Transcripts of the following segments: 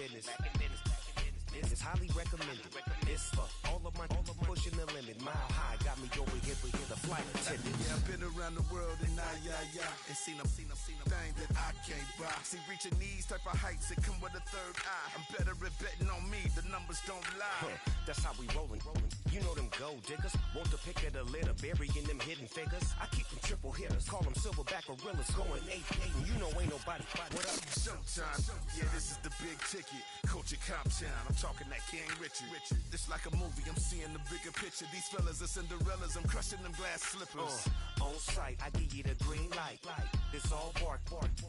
business. This is highly recommended. This for all of my pushing the limit. Mile high got me over here, but here the flight attendant. Yeah, I've been around the world and and seen them thing that I can't buy. See, reaching these type of heights, it come with a third eye. I'm better at betting on me, the numbers don't lie. That's how we rollin'. You know them gold diggers, want to pick at a litter, burying them hidden figures. I keep them triple hitters, call them silverback gorillas, going 8-8, and you know ain't nobody. What up? Showtime. Yeah, this is the big ticket. Culture Comptown. I'm talking that King Richard. This like a movie, I'm seeing the bigger picture. These fellas are Cinderellas, I'm crushing them glass slippers. On sight, I give you the green light. It's all bark,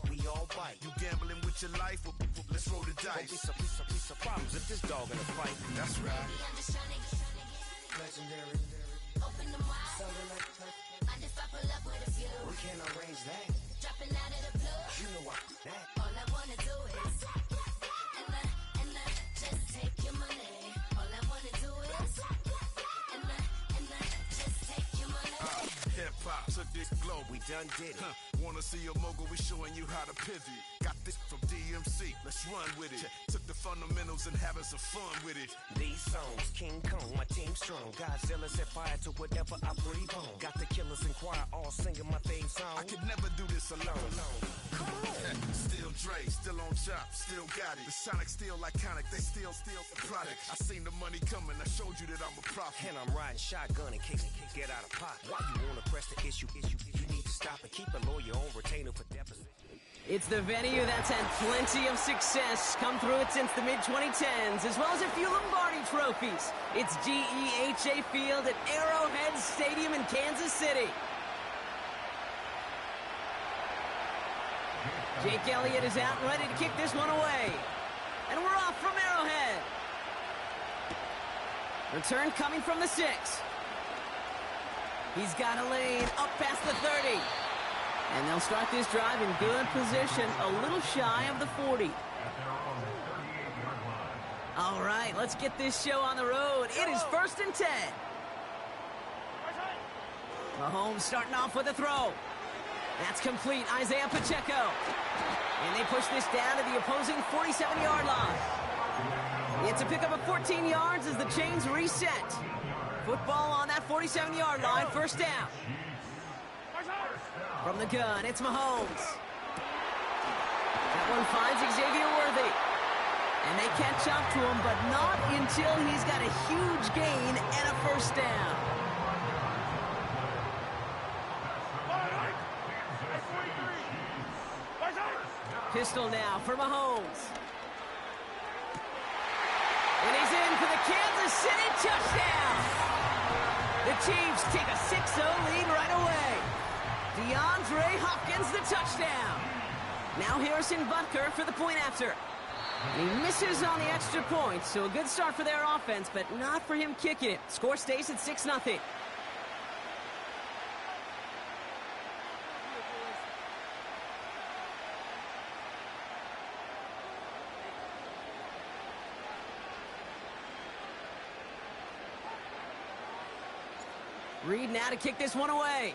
we all bite. You gambling with your life? Well, let's roll the dice. Piece of problems if this dog in a fight. That's right. I'm just trying to get Legendary. Open them wide. Something like that. I just pop pull up with a few. We can't arrange that. Dropping out of the blue. You know I that. All I wanna do is and I just take your money. All I wanna do is and I just take your money. Hip hop took this globe. We done did it. Wanna see a mogul? We showing you how to pivot. Got this from DMC. Let's run with it. Took the fundamentals and having some fun with it. These songs, King Kong, my team strong. Godzilla set fire to whatever I breathe on. Got the killers in choir all singing my theme song. I could never do this alone. Come on. Still Dre, still on top, still got it. The Sonic still iconic, they still the product. I seen the money coming, I showed you that I'm a prophet. And I'm riding shotgun in case get out of pocket. Why you wanna press the issue? You need to stop and keep a lawyer on retainer for deficit. It's the venue that's had plenty of success come through it since the mid-2010s, as well as a few Lombardi trophies. It's GEHA Field at Arrowhead Stadium in Kansas City. Jake Elliott is out and ready to kick this one away. And we're off from Arrowhead. Return coming from the 6. He's got a lane up past the 30. And they'll start this drive in good position, a little shy of the 40. All right, let's get this show on the road. It is 1st and 10. Mahomes starting off with a throw. That's complete, Isaiah Pacheco. And they push this down to the opposing 47-yard line. It's a pickup of 14 yards as the chains reset. Football on that 47-yard line, 1st down. From the gun, it's Mahomes. That one finds Xavier Worthy. And they catch up to him, but not until he's got a huge gain and a 1st down. Pistol now for Mahomes. And he's in for the Kansas City touchdown. The Chiefs take a 6-0 lead right away. DeAndre Hopkins the touchdown. Now Harrison Butker for the point after. And he misses on the extra point, so a good start for their offense, but not for him kicking it. Score stays at 6-0. Reed now to kick this one away.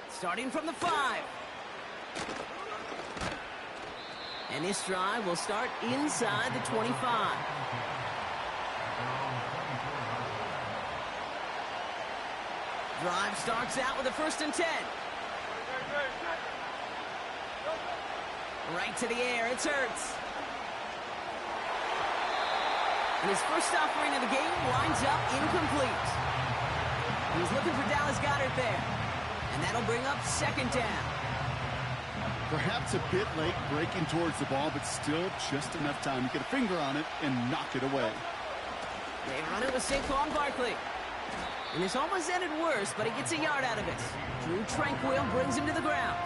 Starting from the 5. And this drive will start inside the 25. Drive starts out with a 1st and 10. Right to the air, it's Hurts. And his first offering of the game winds up incomplete. He's looking for Dallas Goedert there. And that'll bring up 2nd down. Perhaps a bit late breaking towards the ball, but still just enough time to get a finger on it and knock it away. They run it with Saquon Barkley. And this almost ended worse, but he gets a yard out of it. Drew Tranquil brings him to the ground.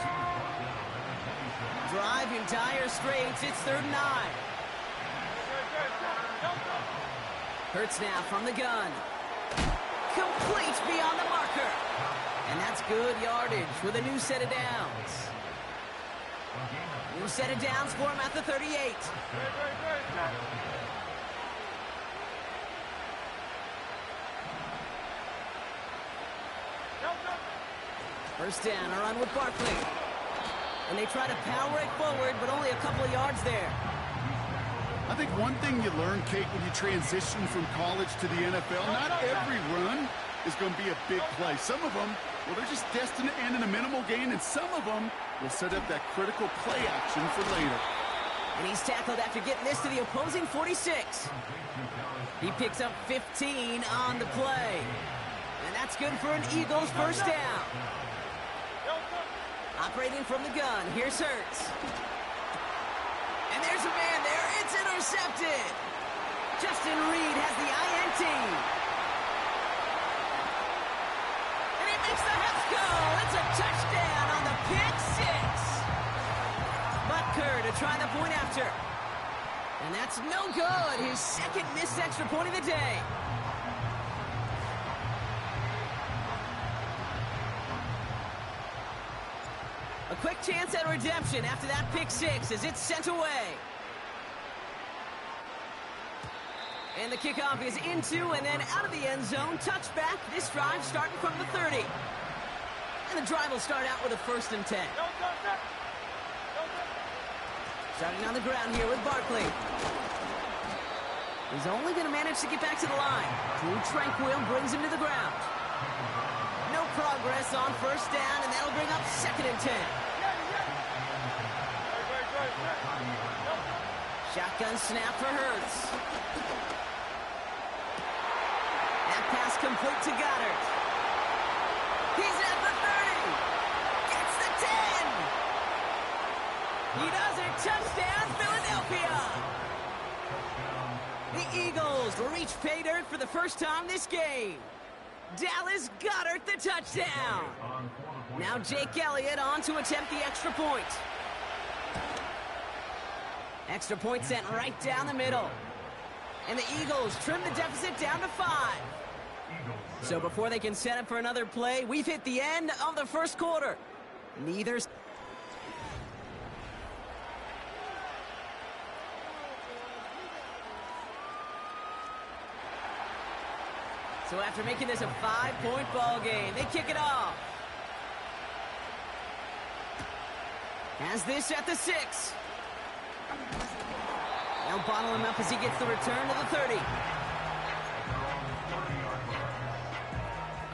Drive in dire straits. It's 3rd and 9. Hurts now from the gun. Complete beyond the marker. And that's good yardage with a new set of downs. New set of downs for him at the 38. First down, a run with Barkley. And they try to power it forward, but only a couple of yards there. I think one thing you learn, Kate, when you transition from college to the NFL, not every run is going to be a big play. Some of them, well, they're just destined to end in a minimal gain, and some of them will set up that critical play action for later. And he's tackled after getting this to the opposing 46. He picks up 15 on the play. And that's good for an Eagles first down. Operating from the gun, here's Hurts. And there's a man there. It's intercepted. Justin Reed has the INT. And he makes the Hef goal. It's a touchdown on the pick six. Butker to try the point after. And that's no good. His second missed extra point of the day. A quick chance at redemption after that pick six as it's sent away. And the kickoff is into and then out of the end zone. Touchback. This drive starting from the 30. And the drive will start out with a 1st and 10. Starting on the ground here with Barkley. He's only going to manage to get back to the line. Drew Tranquil brings him to the ground. No progress on 1st down, and that'll bring up 2nd and 10. Shotgun snap for Hurts. That pass complete to Goddard. He's at the 30. Gets the 10. He does it. Touchdown, Philadelphia. The Eagles reach pay dirt for the first time this game. Dallas Goedert the touchdown. Now Jake Elliott on to attempt the extra point. Extra point sent right down the middle. And the Eagles trim the deficit down to 5. So before they can set up for another play, we've hit the end of the first quarter. Neither... So after making this a 5-point ball game, they kick it off. Has this at the 6. They'll bottle him up as he gets the return to the 30.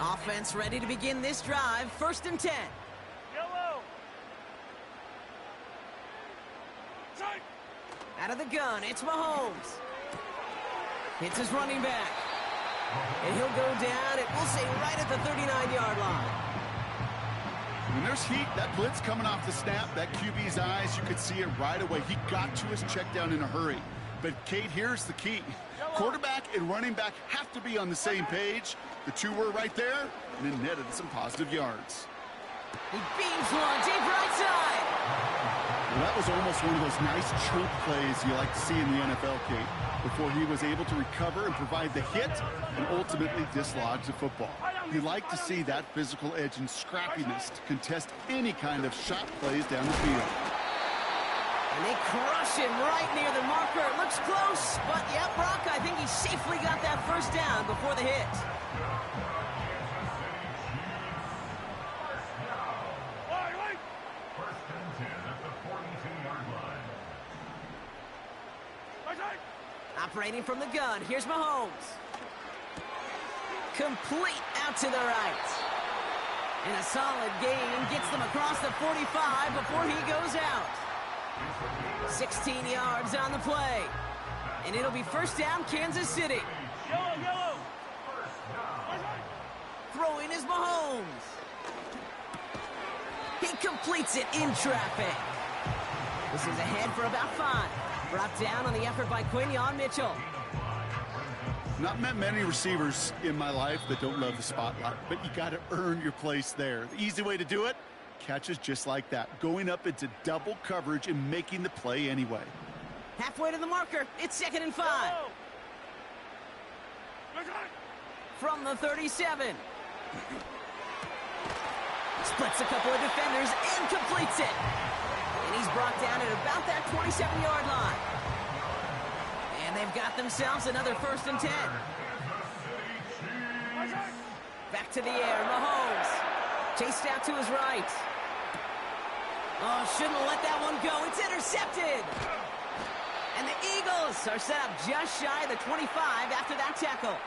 Offense ready to begin this drive. 1st and 10. Yellow. Out of the gun, it's Mahomes. Hits his running back. And he'll go down, it will say right at the 39-yard line. When there's heat, that blitz coming off the snap, that QB's eyes, you could see it right away. He got to his check down in a hurry. But, Kate, here's the key. Quarterback and running back have to be on the same page. The two were right there, and it netted some positive yards. He beams one deep right side. Well, that was almost one of those nice chunk plays you like to see in the NFL, Kate, before he was able to recover and provide the hit and ultimately dislodge the football. You like to see that physical edge and scrappiness to contest any kind of shot plays down the field. And they crush him right near the marker. It looks close, but yeah, Brock, I think he safely got that 1st down before the hit. Operating from the gun, here's Mahomes. Complete out to the right. And a solid gain gets them across the 45 before he goes out. 16 yards on the play. And it'll be 1st down, Kansas City. Yellow. Throwing is Mahomes. He completes it in traffic. This is ahead for about 5. Brought down on the effort by Quinyon Mitchell. Not met many receivers in my life that don't love the spotlight, but you got to earn your place there. The easy way to do it, catches just like that, going up into double coverage and making the play anyway. Halfway to the marker, it's 2nd and 5. From the 37. Splits a couple of defenders and completes it. And he's brought down at about that 27-yard line. And they've got themselves another 1st and 10. Back to the air, Mahomes. Chased out to his right. Oh, shouldn't have let that one go. It's intercepted. And the Eagles are set up just shy of the 25 after that tackle.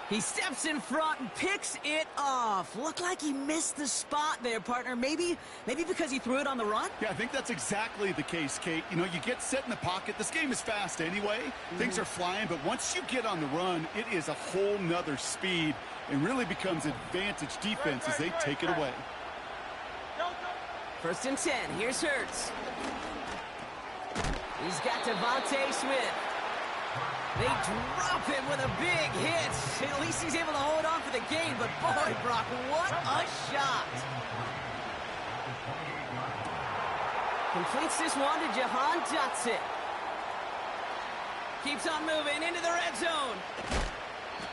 He steps in front and picks it off. Looked like he missed the spot there, partner. Maybe because he threw it on the run? Yeah, I think that's exactly the case, Kate. You know, you get set in the pocket. This game is fast anyway. Things are flying, but once you get on the run, it is a whole nother speed and really becomes advantage defense as they take it away. 1st and 10. Here's Hurts. He's got Devontae Smith. They drop him with a big hit. At least he's able to hold on for the game, but boy, Brock, what a shot. Completes this one to Jahan Dotson. Keeps on moving into the red zone.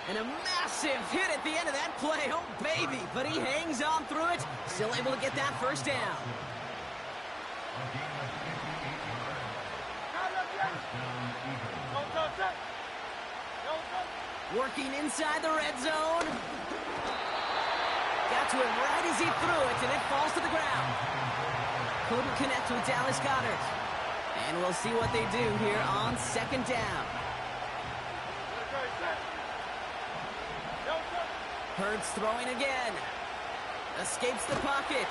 And a massive hit at the end of that play. Oh, baby. But he hangs on through it. Still able to get that first down. Working inside the red zone. Got to him right as he threw it, and it falls to the ground. Couldn't connect with Dallas Goedert. And we'll see what they do here on 2nd down. Hurts throwing again. Escapes the pocket.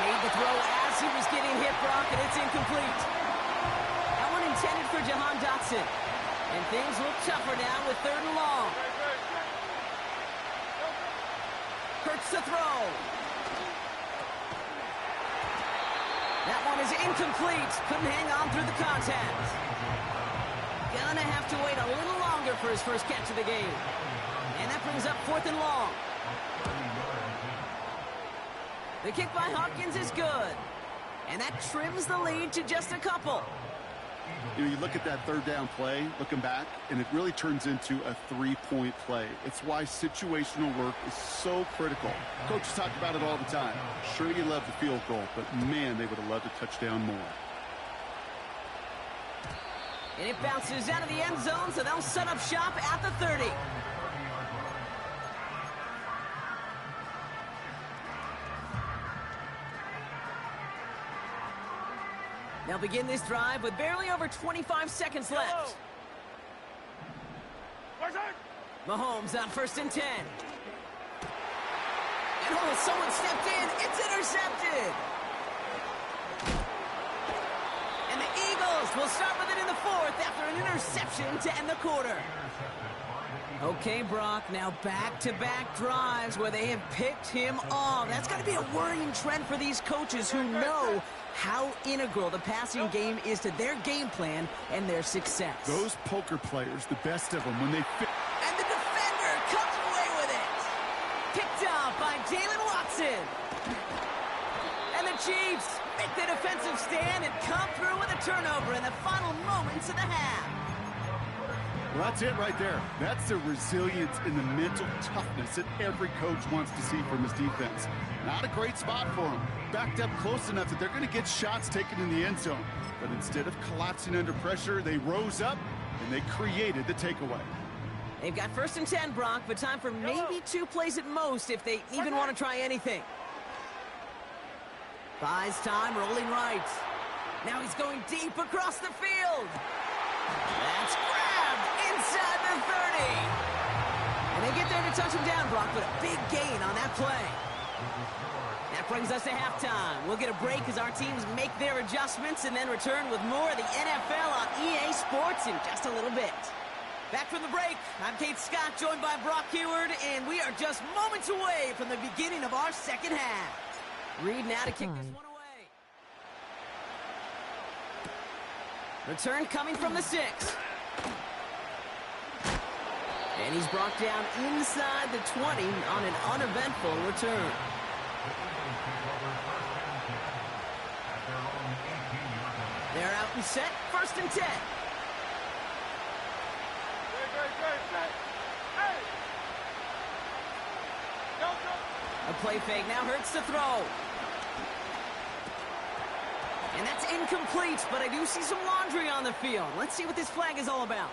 Made the throw as he was getting hit, Brock, and it's incomplete. That one intended for Jahan Dotson. And things look tougher now with 3rd and long. Hurts to throw. That one is incomplete. Couldn't hang on through the contact. Gonna have to wait a little longer for his first catch of the game. And that brings up 4th and long. The kick by Hopkins is good. And that trims the lead to just a couple. You know, you look at that 3rd down play, looking back, and it really turns into a 3-point play. It's why situational work is so critical. Coaches talk about it all the time. Sure, you love the field goal, but man, they would have loved a touchdown more. And it bounces out of the end zone, so they'll set up shop at the 30. They'll begin this drive with barely over 25 seconds left. Mahomes on 1st and 10. And oh, someone stepped in. It's intercepted. And the Eagles will start with it in the 4th after an interception to end the quarter. Okay, Brock, now back-to-back drives where they have picked him off. That's got to be a worrying trend for these coaches who know how integral the passing game is to their game plan and their success. Those poker players, the best of them, when they fit. And the defender comes away with it. Picked up by Jalen Watson. And the Chiefs make the defensive stand and come through with a turnover in the final moments of the half. Well, that's it right there. That's the resilience and the mental toughness that every coach wants to see from his defense. Not a great spot for them. Backed up close enough that they're going to get shots taken in the end zone. But instead of collapsing under pressure, they rose up and they created the takeaway. They've got 1st and 10, Brock, but time for maybe 2 plays at most if they even want to try anything. Buys time, rolling right. Now he's going deep across the field. That's grabbed inside the 30. And they get there to touch him down, Brock, but a big gain on that play. That brings us to halftime. We'll get a break as our teams make their adjustments and then return with more of the NFL on EA Sports in just a little bit. Back from the break, I'm Kate Scott, joined by Brock Heward, and we are just moments away from the beginning of our 2nd half. Reed now to kick this one away. Return coming from the 6. And he's brought down inside the 20 on an uneventful return. They're out and set, 1st and 10. A play fake now Hurts to throw. And that's incomplete, but I do see some laundry on the field. Let's see what this flag is all about.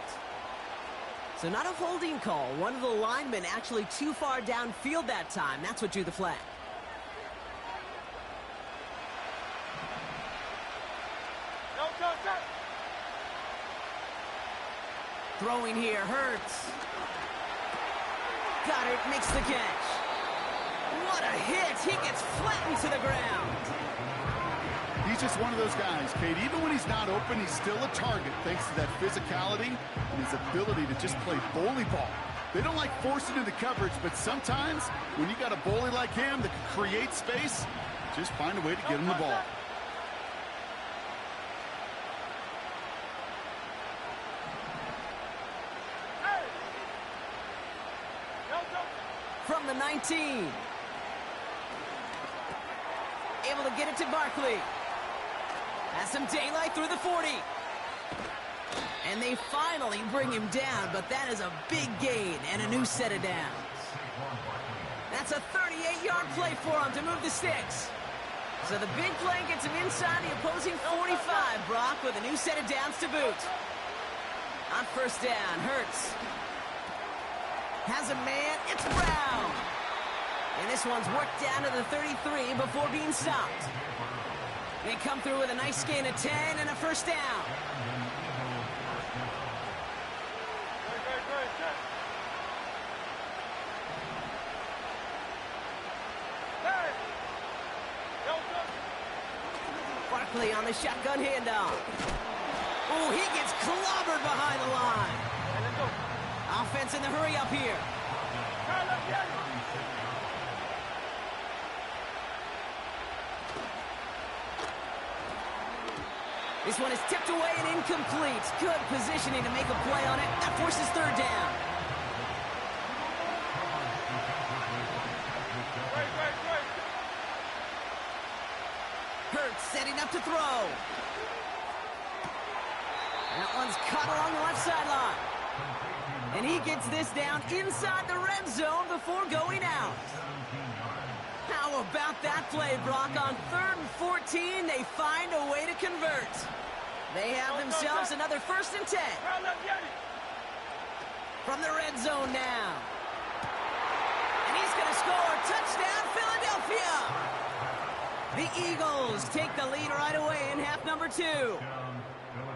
So not a holding call. One of the linemen actually too far downfield that time. That's what drew the flag. Throwing here hurts. Goddard makes the catch. What a hit! He gets flattened to the ground. He's just one of those guys, Kate. Even when he's not open, he's still a target thanks to that physicality and his ability to just play bully ball. They don't like forcing into coverage, but sometimes when you got a bully like him that can create space, just find a way to get him the ball. From the 19. Able to get it to Barkley. Has some daylight through the 40. And they finally bring him down, but that is a big gain and a new set of downs. That's a 38-yard play for him to move the sticks. So the big play gets him inside the opposing 45, Brock, with a new set of downs to boot. On first down, Hurts has a man, it's Brown. And this one's worked down to the 33 before being stopped. They come through with a nice gain of 10 and a first down. Barkley on the shotgun handoff. Oh, he gets clobbered behind the line. Offense in the hurry up here. This one is tipped away and incomplete. Good positioning to make a play on it. That forces third down. Hurts setting up to throw. That one's caught along the left sideline. And he gets this down inside the red zone before going out. How about that play, Brock? On 3rd and 14, they find a way to convert. They have themselves another 1st and 10. From the red zone now. And he's going to score. Touchdown, Philadelphia! The Eagles take the lead right away in half number 2.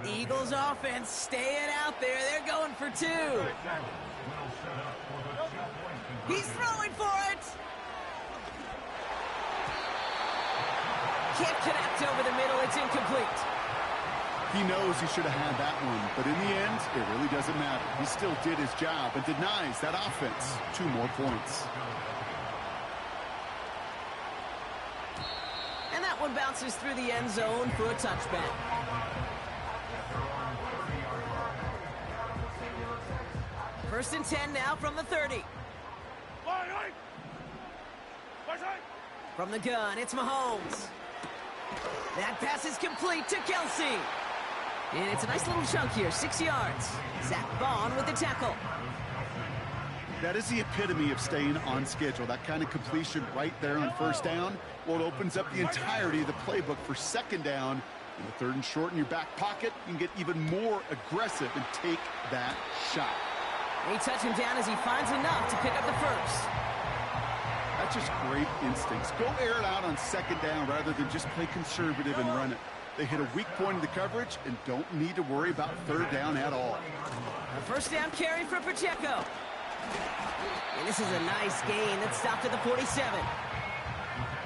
Eagles offense staying out there. They're going for 2. He's throwing for it. Can't connect over the middle. It's incomplete. He knows he should have had that one, but in the end, it really doesn't matter. He still did his job and denies that offense 2 more points. And that one bounces through the end zone for a touchback. First and 10 now from the 30. From the gun, it's Mahomes. That pass is complete to Kelsey. And it's a nice little chunk here, 6 yards. Zach Bond with the tackle. That is the epitome of staying on schedule. That kind of completion right there on first down. Well, it opens up the entirety of the playbook for second down. In the 3rd and short in your back pocket, you can get even more aggressive and take that shot. They touch him down as he finds enough to pick up the first. That's just great instincts. Go air it out on second down rather than just play conservative and run it. They hit a weak point in the coverage and don't need to worry about third down at all. A first down carry for Pacheco. And this is a nice gain that stopped at the 47.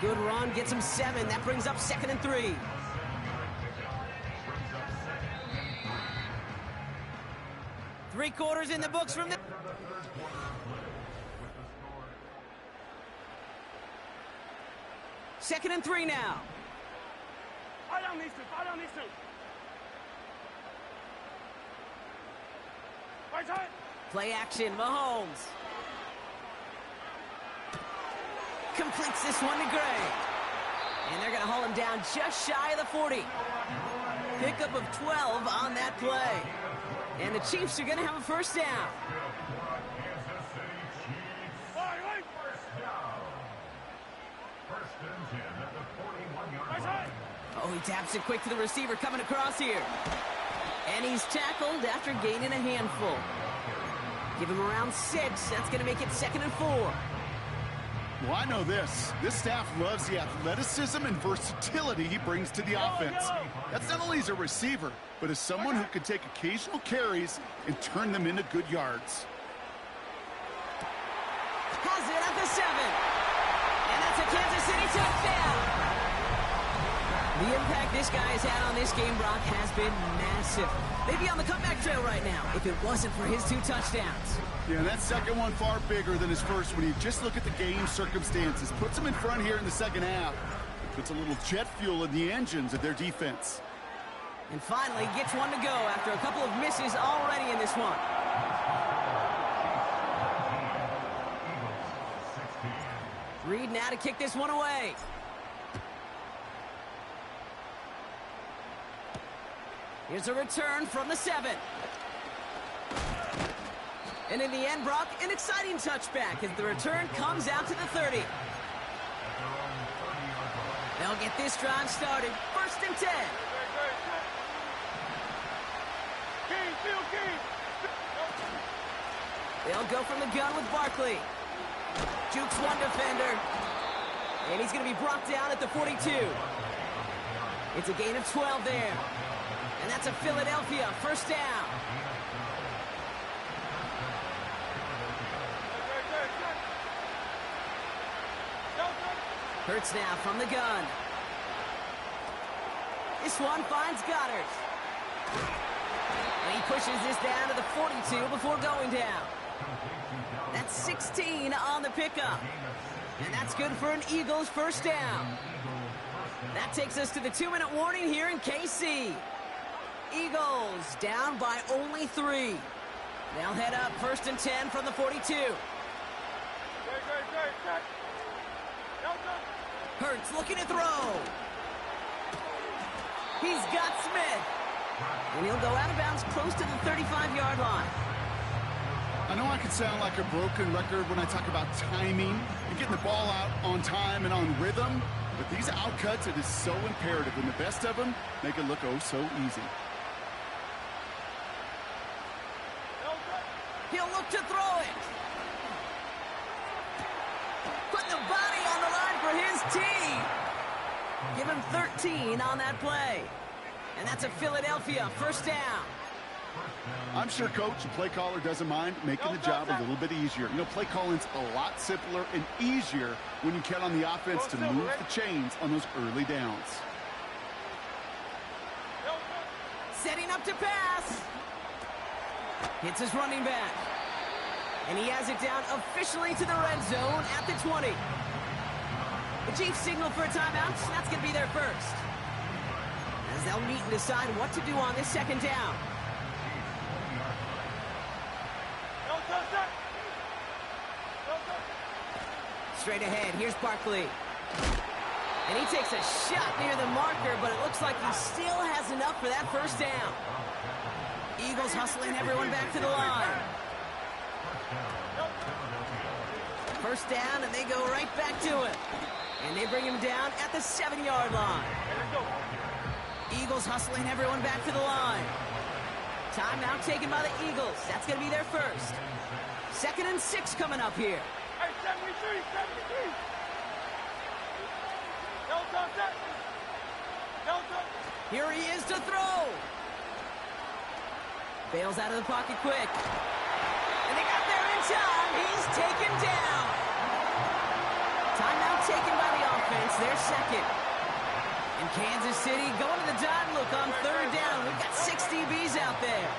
Good run, gets him 7. That brings up 2nd and 3. Three quarters in the books from the... Second and 3 now. Fall down these two. Right side. Play action, Mahomes. Completes this one to Gray. And they're going to haul him down just shy of the 40. Pickup of 12 on that play. And the Chiefs are going to have a first down. Oh, he taps it quick to the receiver coming across here. And he's tackled after gaining a handful. Give him around 6. That's going to make it 2nd and 4. Well, I know this. This staff loves the athleticism and versatility he brings to the offense. That's not only as a receiver, but as someone who can take occasional carries and turn them into good yards. Has it at the 7. And that's a Kansas City touchdown. The impact this guy has had on this game, Brock, has been massive. They'd be on the comeback trail right now if it wasn't for his 2 touchdowns. Yeah, that second one far bigger than his first when you just look at the game circumstances. Puts them in front here in the second half. It puts a little jet fuel in the engines of their defense. And finally gets one to go after a couple of misses already in this one. Reed now to kick this one away. Here's a return from the 7. And in the end, Brock, an exciting touchback as the return comes out to the 30. They'll get this drive started. 1st and 10. They'll go from the gun with Barkley. Jukes one defender. And he's going to be brought down at the 42. It's a gain of 12 there. And that's a Philadelphia 1st down. Hurts now from the gun. This one finds Goddard. And he pushes this down to the 42 before going down. That's 16 on the pickup. And that's good for an Eagles 1st down. That takes us to the 2-minute warning here in KC. Eagles down by only 3. They'll head up 1st and 10 from the 42. Hurts looking to throw. He's got Smith. And he'll go out of bounds close to the 35-yard line. I know I can sound like a broken record when I talk about timing and getting the ball out on time and on rhythm, but these outcuts, it is so imperative, and the best of them make it look oh so easy. He'll look to throw it. Put the body on the line for his team. Give him 13 on that play. And that's a Philadelphia 1st down. I'm sure coach and play caller doesn't mind making the job a little bit easier. You know, play calling's a lot simpler and easier when you count on the offense to move the chains on those early downs. Setting up to pass. Hits his running back. And he has it down officially to the red zone at the 20. The Chiefs signal for a timeout. That's going to be their first. As they'll meet and decide what to do on this 2nd down. Straight ahead, here's Barkley. And he takes a shot near the marker, but it looks like he still has enough for that 1st down. Eagles hustling everyone back to the line. 1st down, and they go right back to it. And they bring him down at the 7-yard line. Eagles hustling everyone back to the line. Timeout taken by the Eagles. That's going to be their first. 2nd and 6 coming up here. Hey, 73. Here he is to throw. Bails out of the pocket quick. And they got there in time. He's taken down. Timeout taken by the offense. Their 2nd. And Kansas City going to the dime look on 3rd down. We've got 6 DBs out there.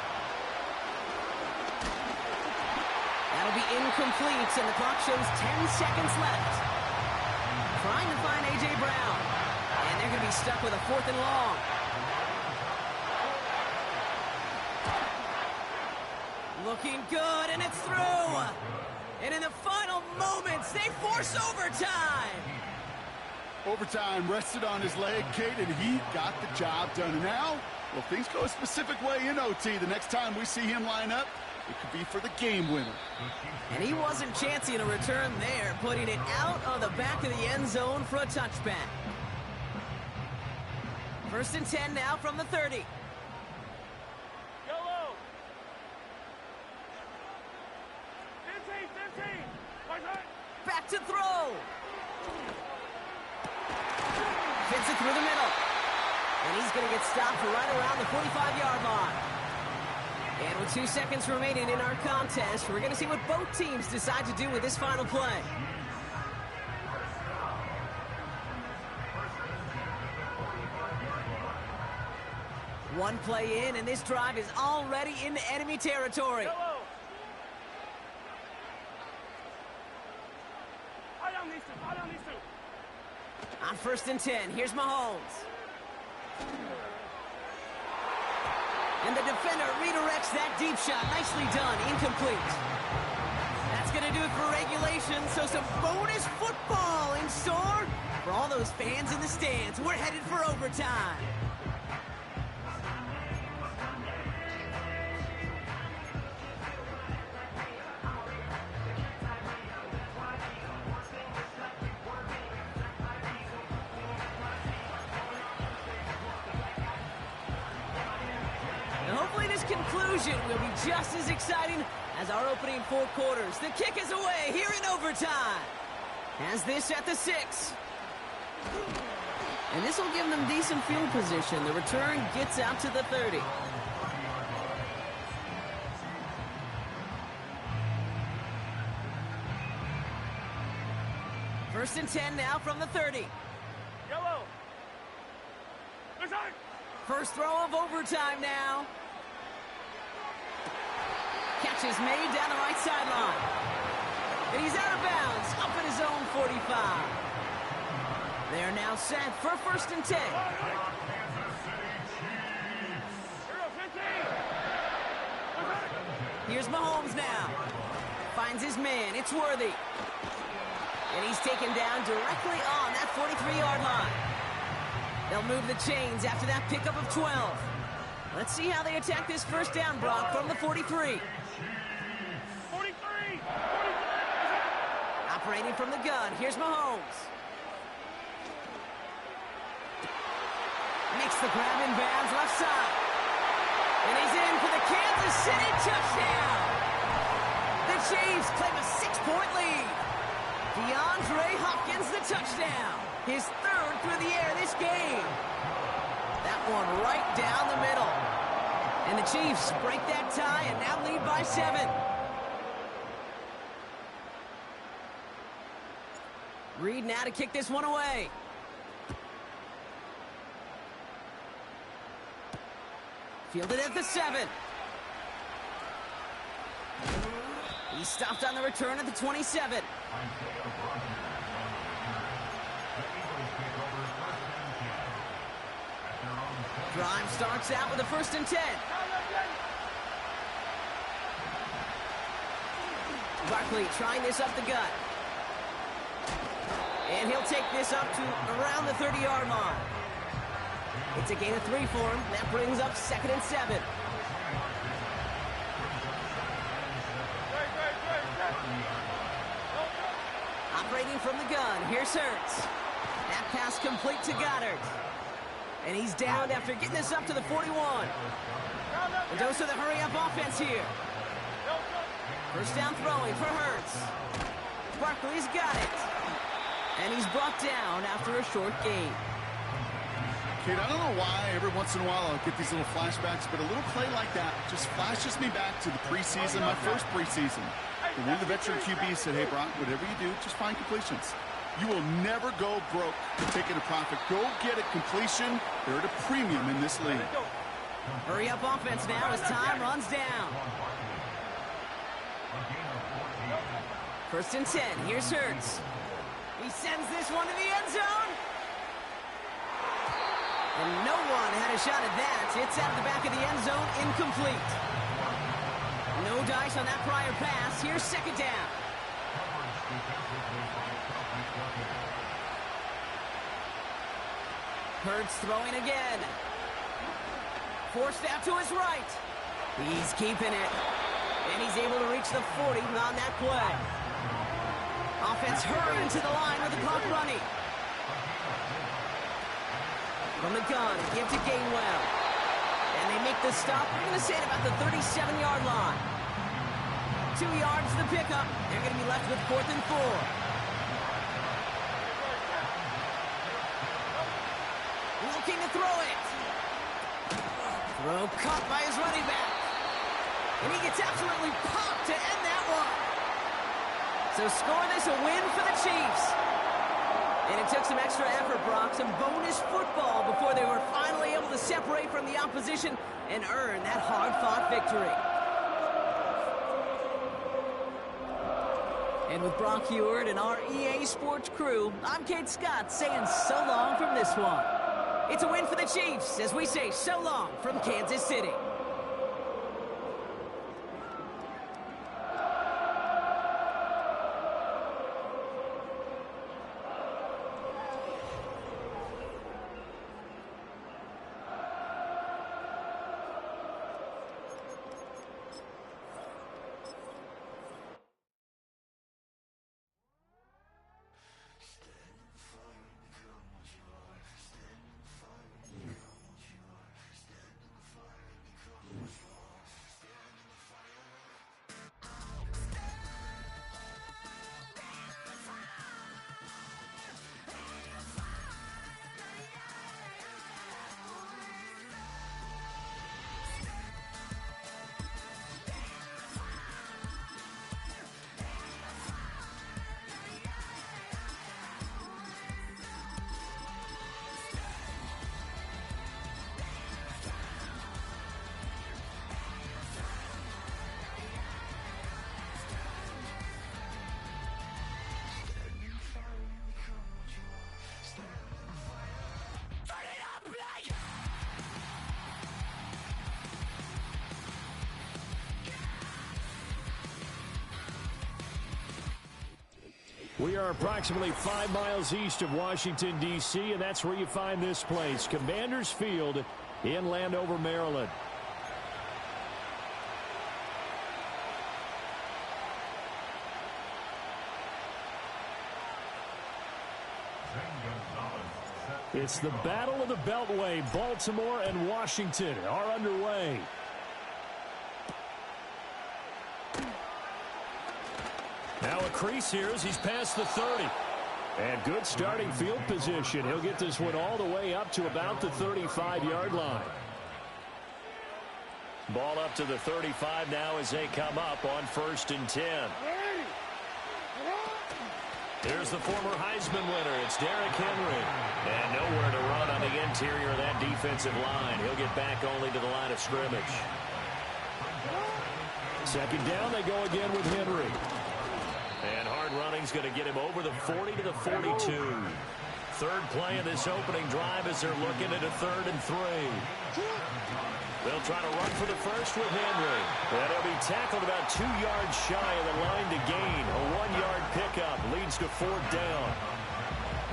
That'll be incomplete, and the clock shows 10 seconds left. Trying to find A.J. Brown. And they're going to be stuck with a 4th and long. Looking good, and it's through. And in the final moments, they force overtime. Overtime rested on his leg, Kate, and he got the job done. And now, well, things go a specific way in OT. The next time we see him line up, it could be for the game winner. And he wasn't chancing a return there, putting it out on the back of the end zone for a touchback. 1st and 10 now from the 30. Yellow. 15. back to throw. Fits it through the middle. And he's going to get stopped right around the 45-yard line. And with 2 seconds remaining in our contest, we're going to see what both teams decide to do with this final play. One play in, and this drive is already into enemy territory. On 1st and 10, here's Mahomes. And the defender redirects that deep shot. Nicely done, incomplete. That's going to do it for regulation, so some bonus football in store for all those fans in the stands. We're headed for overtime. Conclusion will be just as exciting as our opening 4 quarters. The kick is away here in overtime. Has this at the 6. And this will give them decent field position. The return gets out to the 30. First and 10 now from the 30. Yellow. First throw of overtime now. Catch is made down the right sideline. And he's out of bounds, up at his own 45. They're now set for 1st and 10. Here's Mahomes now. Finds his man, it's Worthy. And he's taken down directly on that 43-yard line. They'll move the chains after that pickup of 12. Let's see how they attack this first down, Brock, from the 43. Operating from the gun, here's Mahomes. Makes the grab in bounds left side. And he's in for the Kansas City touchdown. The Chiefs claim a 6-point lead. DeAndre Hopkins the touchdown. His 3rd through the air this game. That one right down the middle. And the Chiefs break that tie and now lead by 7. Reed now to kick this one away. Fielded at the 7. He's stopped on the return at the 27. Drive starts out with a 1st and 10. Barkley trying this up the gut. And he'll take this up to around the 30-yard line. It's a gain of 3 for him. That brings up 2nd and 7. Operating from the gun, here's Hurts. That pass complete to Goddard. And he's down after getting this up to the 41. A dose of the hurry-up offense here. First down throwing for Hurts. Barkley's got it. And he's brought down after a short gain. Kate, I don't know why every once in a while I'll get these little flashbacks, but a little play like that just flashes me back to the preseason, my first preseason. And one of the veteran QBs said, hey, Brock, whatever you do, just find completions. You will never go broke for taking a profit. Go get a completion. They're at a premium in this league. Hurry up offense now as time runs down. 1st and 10. Here's Hurts. He sends this one to the end zone. And no one had a shot at that. It's out the back of the end zone, incomplete. No dice on that prior pass. Here's 2nd down. Hurts throwing again. Forced out to his right. He's keeping it. And he's able to reach the 40 on that play. Offense hurrying to the line with the clock running. From the gun, give to Gainwell. And they make the stop. We're going to say at about the 37-yard line. 2 yards to the pickup. They're going to be left with 4th and 4. throw it. Throw caught by his running back. And he gets absolutely popped to end that one. So score this a win for the Chiefs. And it took some extra effort, Brock, some bonus football before they were finally able to separate from the opposition and earn that hard-fought victory. And with Brock Heward and our EA Sports crew, I'm Kate Scott saying so long from this one. It's a win for the Chiefs as we say so long from Kansas City. We are approximately 5 miles east of Washington, D.C., and that's where you find this place, Commanders Field in Landover, Maryland. It's the Battle of the Beltway. Baltimore and Washington are underway. Now a crease here as he's past the 30. And good starting field position. He'll get this one all the way up to about the 35-yard line. Ball up to the 35 now as they come up on 1st and 10. Here's the former Heisman winner. It's Derrick Henry. And nowhere to run on the interior of that defensive line. He'll get back only to the line of scrimmage. 2nd down, they go again with Henry. And hard running's going to get him over the 40 to the 42. 3rd play of this opening drive as they're looking at a 3rd and 3. They'll try to run for the first with Henry. And he'll be tackled about 2 yards shy of the line to gain. A 1-yard pickup leads to 4th down.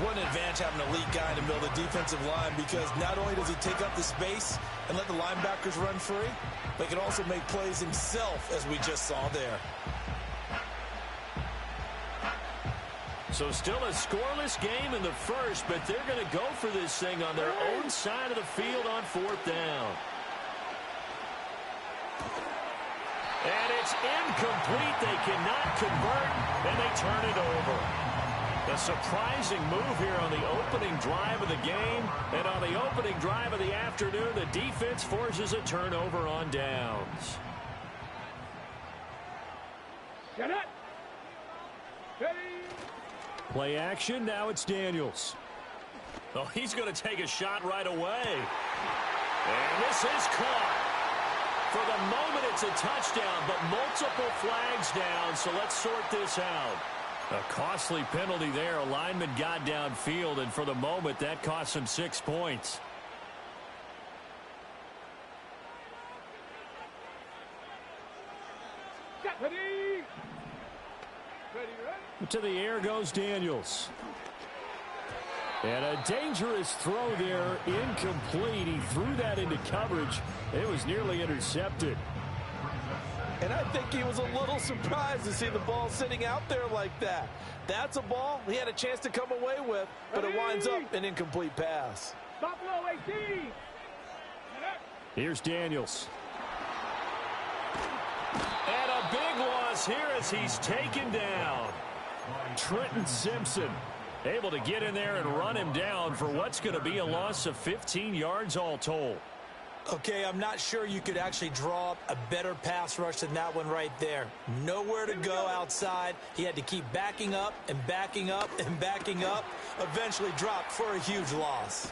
What an advantage having a elite guy in the middle of the defensive line, because not only does he take up the space and let the linebackers run free, but he can also make plays himself, as we just saw there. So still a scoreless game in the first, but they're going to go for this thing on their own side of the field on 4th down. And it's incomplete. They cannot convert, and they turn it over. A surprising move here on the opening drive of the game, and on the opening drive of the afternoon, the defense forces a turnover on downs. Get it. Ready. Play action, now it's Daniels. Oh, he's going to take a shot right away. And this is caught. For the moment, it's a touchdown, but multiple flags down, so let's sort this out. A costly penalty there. A lineman got downfield, and for the moment, that cost him 6 points. Ready. Ready, ready. To the air goes Daniels. And a dangerous throw there, incomplete. He threw that into coverage. It was nearly intercepted. And I think he was a little surprised to see the ball sitting out there like that. That's a ball he had a chance to come away with, but it winds up an incomplete pass. Stop low, 18. Here's Daniels. And a big loss here as he's taken down. Trenton Simpson. Able to get in there and run him down for what's going to be a loss of 15 yards all told. Okay, I'm not sure you could actually draw up a better pass rush than that one right there. Nowhere to go outside. He had to keep backing up and backing up and backing up. Eventually dropped for a huge loss.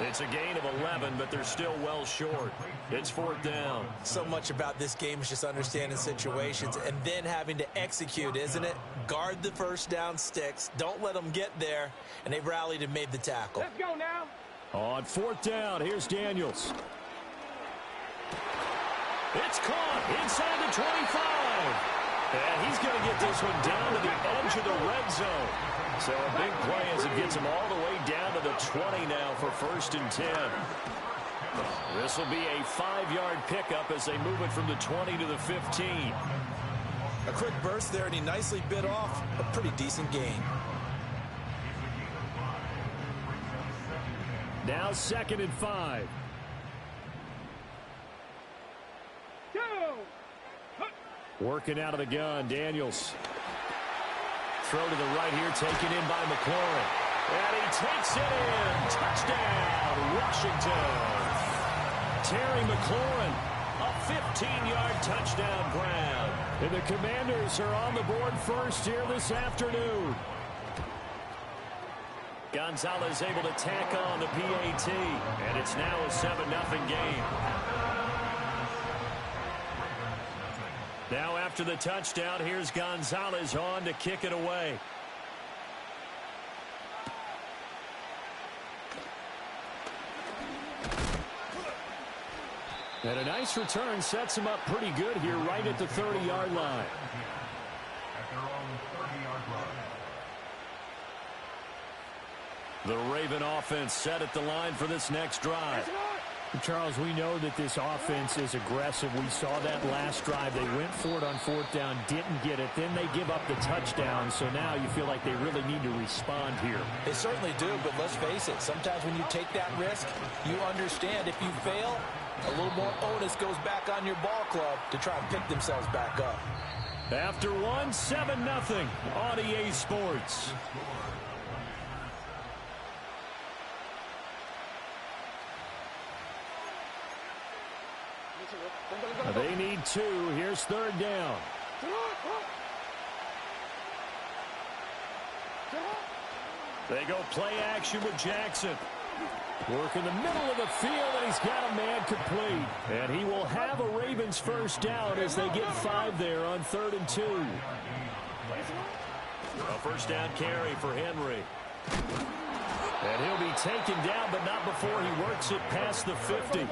It's a gain of 11, but they're still well short. It's 4th down. So much about this game is just understanding situations and then having to execute, isn't it? Guard the first down sticks. Don't let them get there. And they rallied and made the tackle. Let's go now. On 4th down, here's Daniels. It's caught inside the 25. And he's going to get this one down to the edge of the red zone. So a big play as it gets him all the way down to the 20 now for 1st and 10. This will be a 5-yard pickup as they move it from the 20 to the 15. A quick burst there, and he nicely bit off a pretty decent gain. Now 2nd and 5. Working out of the gun, Daniels. Throw to the right here, taken in by McLaurin. And he takes it in. Touchdown, Washington. Terry McLaurin, a 15-yard touchdown grab. And the Commanders are on the board first here this afternoon. Gonzalez able to tack on the PAT, and it's now a 7-0 game. Now after the touchdown, here's Gonzalez on to kick it away. And a nice return sets him up pretty good here right at the 30-yard line. The Raven offense set at the line for this next drive. Charles, we know that this offense is aggressive. We saw that last drive. They went for it on 4th down, didn't get it. Then they give up the touchdown. So now you feel like they really need to respond here. They certainly do, but let's face it. Sometimes when you take that risk, you understand if you fail, a little more onus goes back on your ball club to try and pick themselves back up. After one, 7-0 on EA Sports. They need 2. Here's 3rd down. They go play action with Jackson. Work in the middle of the field, and he's got a man complete. And he will have a Ravens first down as they get 5 there on 3rd and 2. A first down carry for Henry. And he'll be taken down, but not before he works it past the 50.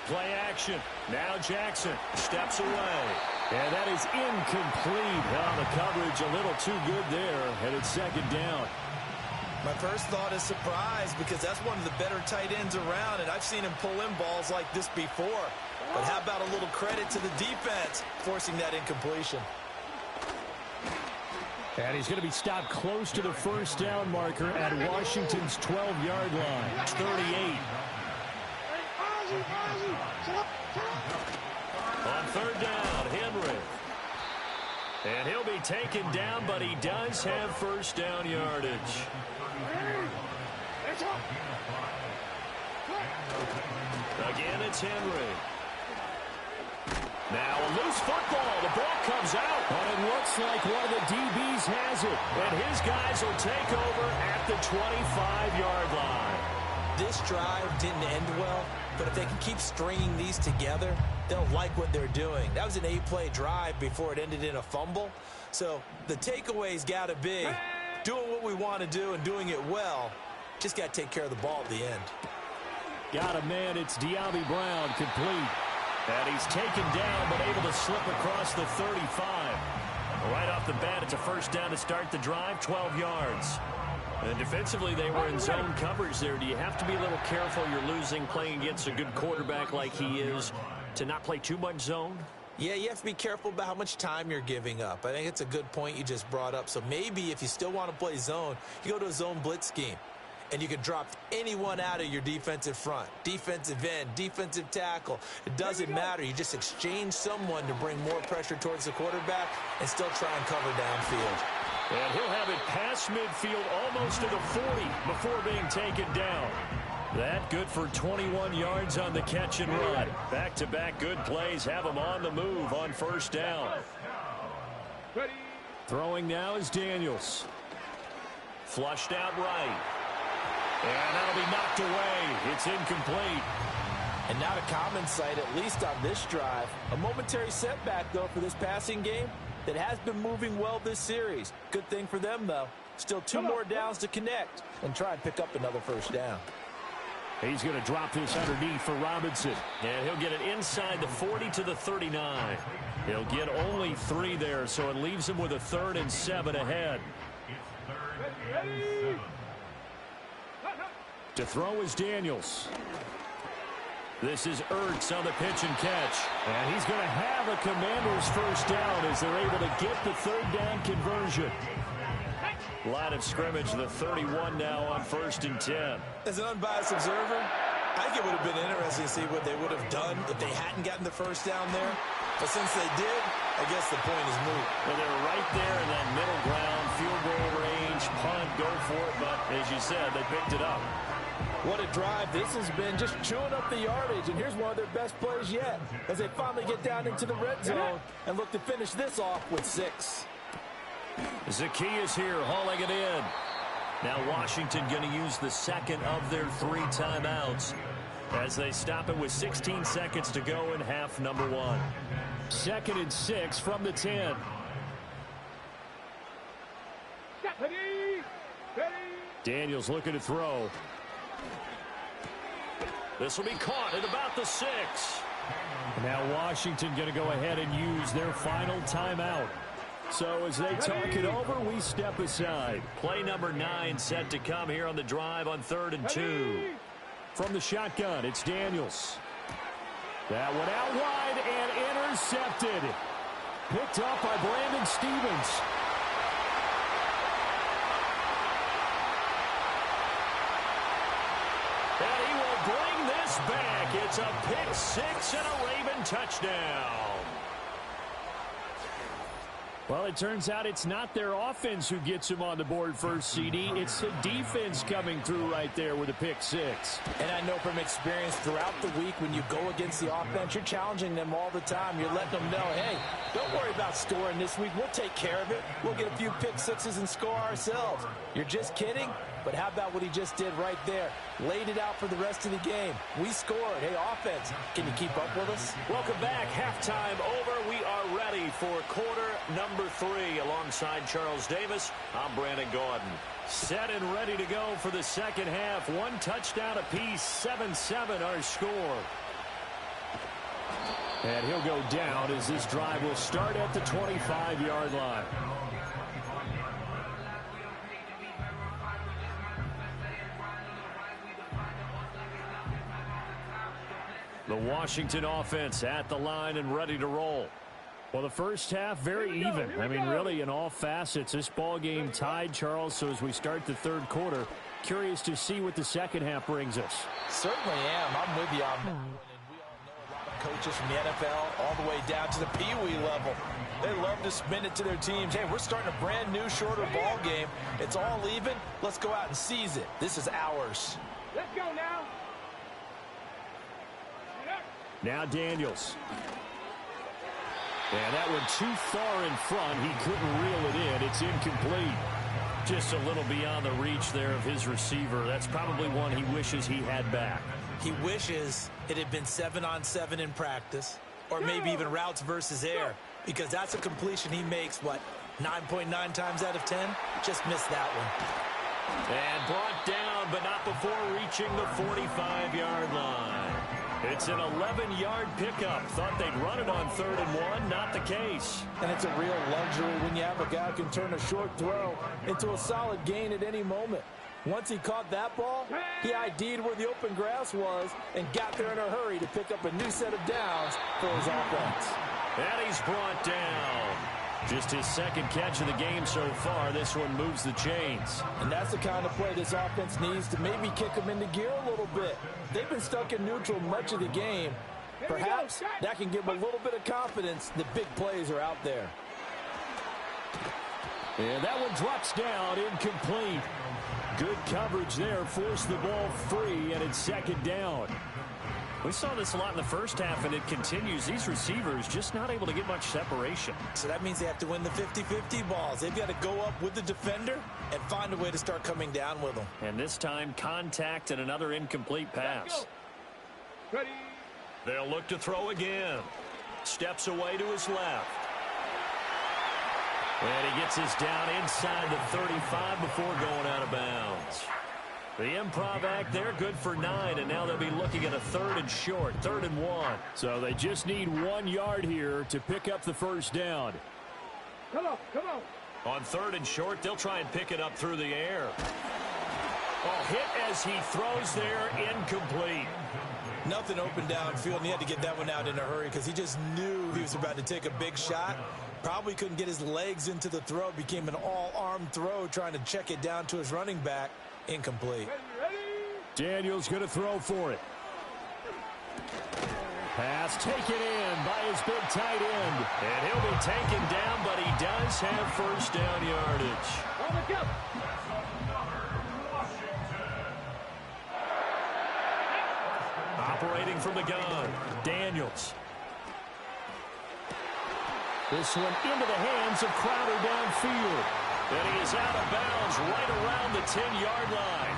Play action. Now Jackson steps away. And that is incomplete. The coverage a little too good there, and it's 2nd down. My first thought is surprise because that's one of the better tight ends around, and I've seen him pull in balls like this before. But how about a little credit to the defense forcing that incompletion? And he's going to be stopped close to the first down marker at Washington's 12-yard line. 38. On 3rd down, Henry. And he'll be taken down, but he does have first down yardage. Again, it's Henry. Now a loose football. The ball comes out. And it looks like one of the DBs has it. And his guys will take over at the 25-yard line. This drive didn't end well, but if they can keep stringing these together, they'll like what they're doing. That was an 8-play drive before it ended in a fumble. So the takeaway's got to be doing what we want to do and doing it well. Just got to take care of the ball at the end. Got a man. It's Diaby Brown complete. And he's taken down, but able to slip across the 35. Right off the bat, it's a first down to start the drive, 12 yards. And defensively, they were in zone coverage there. Do you have to be a little careful? You're losing playing against a good quarterback like he is to not play too much zone? Yeah, you have to be careful about how much time you're giving up. I think it's a good point you just brought up. So maybe if you still want to play zone, you go to a zone blitz scheme. and you can drop anyone out of your defensive front. Defensive end, defensive tackle. It doesn't matter. You just exchange someone to bring more pressure towards the quarterback and still try and cover downfield. And he'll have it past midfield almost to the 40 before being taken down. That good for 21 yards on the catch and run. Back-to-back good plays have him on the move on first down. Throwing now is Daniels. Flushed out right. And that'll be knocked away. It's incomplete. And not a common sight, at least on this drive. A momentary setback, though, for this passing game that has been moving well this series. Good thing for them, though. Still 2 more downs to connect and try and pick up another first down. He's going to drop this underneath for Robinson. And he'll get it inside the 40 to the 39. He'll get only 3 there, so it leaves him with a 3rd and 7 ahead. To throw is Daniels. This is Ertz on the pitch and catch. And he's going to have a Commander's first down as they're able to get the 3rd down conversion. Line of scrimmage, the 31 now on 1st and 10. As an unbiased observer, I think it would have been interesting to see what they would have done if they hadn't gotten the first down there. But since they did, I guess the point is moot. Well, they were right there in that middle ground, field goal range, punt, go for it. But as you said, they picked it up. What a drive this has been, just chewing up the yardage. And here's one of their best plays yet as they finally get down into the red zone and look to finish this off with 6. Zacchaeus here hauling it in. Now Washington going to use the second of their 3 timeouts as they stop it with 16 seconds to go in half number 1. 2nd and 6 from the 10. Daniels looking to throw. This will be caught at about the 6. Now Washington going to go ahead and use their final timeout. So as they talk it over, we step aside. Play number 9 set to come here on the drive on 3rd and 2. From the shotgun, it's Daniels. That one out wide and intercepted. Picked up by Brandon Stevens. And he will bring this back. It's a pick 6 and a Raven touchdown. Well, it turns out it's not their offense who gets him on the board first, CD. It's the defense coming through right there with a pick 6. And I know from experience throughout the week when you go against the offense, you're challenging them all the time. You're letting them know, hey, don't worry about scoring this week. We'll take care of it. We'll get a few pick 6s and score ourselves. You're just kidding? But how about what he just did right there? Laid it out for the rest of the game. We scored. Hey, offense, can you keep up with us? Welcome back. Halftime over. We are ready for quarter number 3. Alongside Charles Davis, I'm Brandon Gordon. Set and ready to go for the second half. 1 touchdown apiece. 7-7 our score. And he'll go down as this drive will start at the 25-yard line. The Washington offense at the line and ready to roll. Well, the first half, very even. I mean, really, in all facets, this ball game tied, Charles. So as we start the 3rd quarter, curious to see what the second half brings us. Certainly am. I'm with you on that. And we all know a lot of coaches from the NFL all the way down to the Pee-wee level. They love to spin it to their teams. Hey, we're starting a brand new, shorter ball game. It's all even. Let's go out and seize it. This is ours. Let's go now. Now Daniels. And that one too far in front. He couldn't reel it in. It's incomplete. Just a little beyond the reach there of his receiver. That's probably one he wishes he had back. He wishes it had been 7-on-7 in practice, or maybe even routes versus air, because that's a completion he makes, 9.9 times out of 10? Just missed that one. And brought down, but not before reaching the 45-yard line. It's an 11-yard pickup. Thought they'd run it on 3rd and 1. Not the case. And it's a real luxury when you have a guy who can turn a short throw into a solid gain at any moment. Once he caught that ball, he ID'd where the open grass was and got there in a hurry to pick up a new set of downs for his offense. And he's brought down. Just his second catch of the game so far. This one moves the chains. And that's the kind of play this offense needs to maybe kick them into gear a little bit. They've been stuck in neutral much of the game. Perhaps that can give them a little bit of confidence that big plays are out there. And that one drops down, incomplete. Good coverage there, forced the ball free, and it's second down. We saw this a lot in the first half, and it continues. These receivers just not able to get much separation. So that means they have to win the 50-50 balls. They've got to go up with the defender and find a way to start coming down with them. And this time, contact and another incomplete pass. Ready. They'll look to throw again. Steps away to his left. And he gets this down inside the 35 before going out of bounds. The improv act there, good for 9, and now they'll be looking at a 3rd and short, 3rd and 1. So they just need 1 yard here to pick up the first down. Come on, come on. On 3rd and short, they'll try and pick it up through the air. Oh, hit as he throws there, incomplete. Nothing open downfield, and he had to get that one out in a hurry because he just knew he was about to take a big shot. Probably couldn't get his legs into the throw. Became an all-arm throw trying to check it down to his running back. Incomplete. Ready. Daniels going to throw for it. Pass taken in by his big tight end. And he'll be taken down, but he does have first down yardage. On the go. Operating from the gun, Daniels. This one into the hands of Crowder downfield. And he is out of bounds right around the 10-yard line.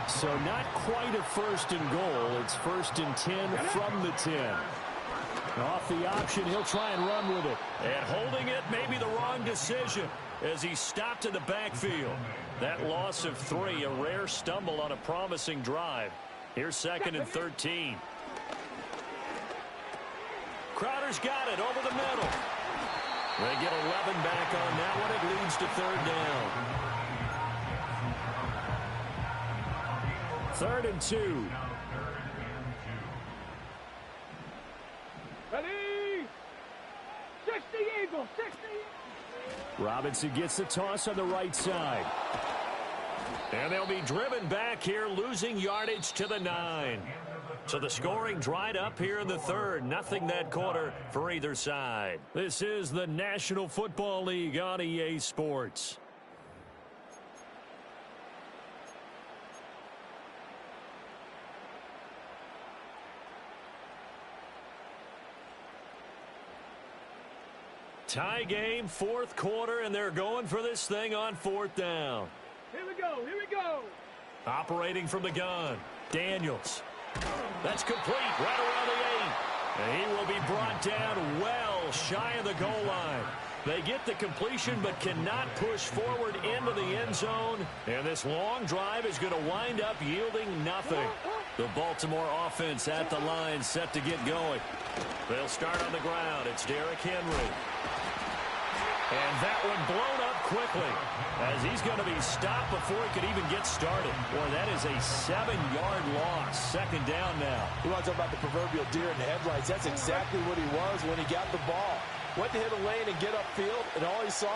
So not quite a 1st and goal. It's 1st and 10 from the 10. Off the option, he'll try and run with it. And holding it may be the wrong decision as he stopped in the backfield. That loss of 3, a rare stumble on a promising drive. Here's 2nd and 13. Crowder's got it over the middle. They get 11 back on that one. It leads to 3rd down. 3rd and 2. Ready. 60 Eagles, 60. Robinson gets the toss on the right side. And they'll be driven back here, losing yardage to the 9. So the scoring dried up here in the 3rd. Nothing that quarter for either side. This is the National Football League on EA Sports. Tie game, 4th quarter, and they're going for this thing on 4th down. Here we go, here we go. Operating from the gun, Daniels. That's complete right around the 8. And he will be brought down well shy of the goal line. They get the completion but cannot push forward into the end zone. And this long drive is going to wind up yielding nothing. The Baltimore offense at the line set to get going. They'll start on the ground. It's Derrick Henry. And that one blown up quickly as he's going to be stopped before he could even get started. Boy, that is a 7-yard loss. 2nd down now. You want to talk about the proverbial deer in the headlights? That's exactly what he was when he got the ball. Went to hit a lane and get upfield, and all he saw,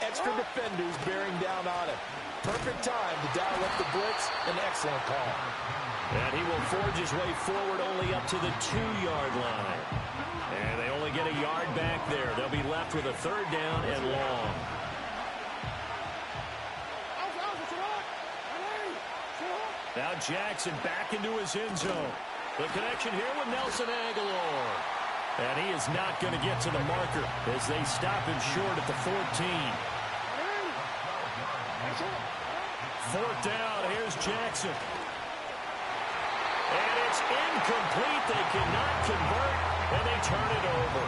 extra defenders bearing down on him. Perfect time to dial up the blitz. An excellent call. And he will forge his way forward only up to the 2-yard line. And they only get a yard back there. They'll be left with a 3rd down and long. Now Jackson back into his end zone. The connection here with Nelson Aguilar. And he is not going to get to the marker as they stop him short at the 14. 4th down, here's Jackson. And it's incomplete. They cannot convert, and they turn it over.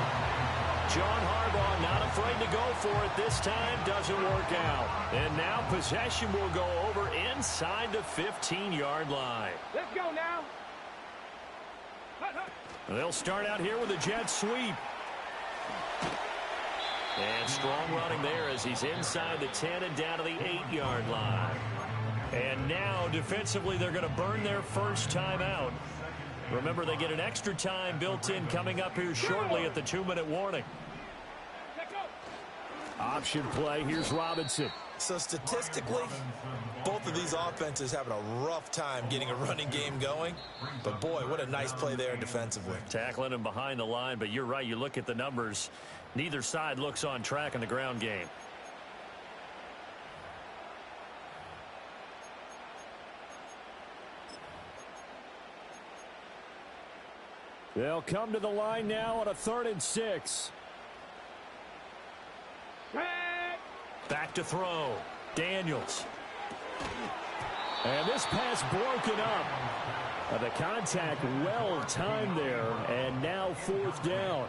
John Harbaugh not afraid to go for it this time. Doesn't work out. And now possession will go over inside the 15-yard line. Let's go now. They'll start out here with a jet sweep. And strong running there as he's inside the 10 and down to the 8-yard line. And now, defensively, they're going to burn their first time out. Remember, they get an extra time built in coming up here shortly at the 2-minute warning. Option play. Here's Robinson. So statistically, both of these offenses having a rough time getting a running game going. But, boy, what a nice play there defensively. Tackling him behind the line, but you're right. You look at the numbers. Neither side looks on track in the ground game. They'll come to the line now on a 3rd and 6. Back to throw. Daniels. And this pass broken up. The contact well timed there, and now 4th down.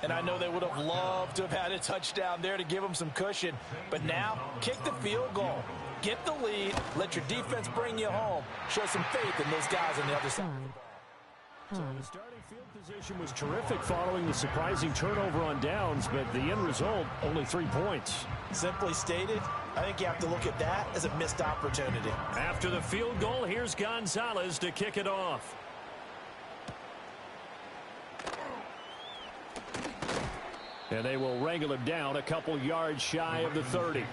And I know they would have loved to have had a touchdown there to give them some cushion. But now, kick the field goal. Get the lead. Let your defense bring you home. Show some faith in those guys on the other side. So the starting field position was terrific following the surprising turnover on downs, but the end result, only 3 points. Simply stated, I think you have to look at that as a missed opportunity. After the field goal, here's Gonzalez to kick it off. And they will wrangle him down a couple yards shy of the 30.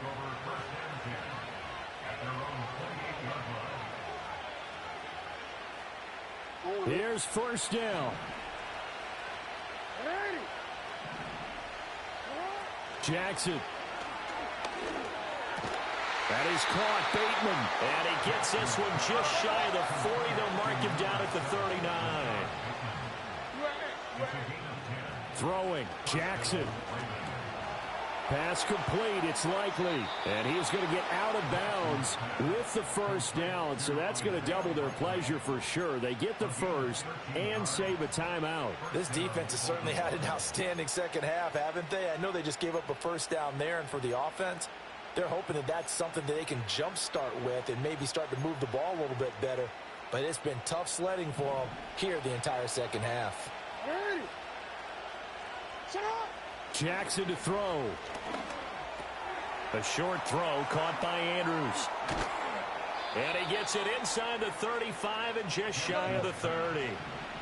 Here's 1st down. Jackson. That is caught. Bateman. And he gets this one just shy of the 40. They'll mark him down at the 39. Throwing. Jackson. Pass complete. It's likely. And he's going to get out of bounds with the 1st down. So that's going to double their pleasure for sure. They get the 1st and save a timeout. This defense has certainly had an outstanding second half, haven't they? I know they just gave up a 1st down there, and for the offense, they're hoping that that's something that they can jumpstart with and maybe start to move the ball a little bit better. But it's been tough sledding for them here the entire second half. Jackson to throw. A short throw caught by Andrews. And he gets it inside the 35 and just shy of the 30.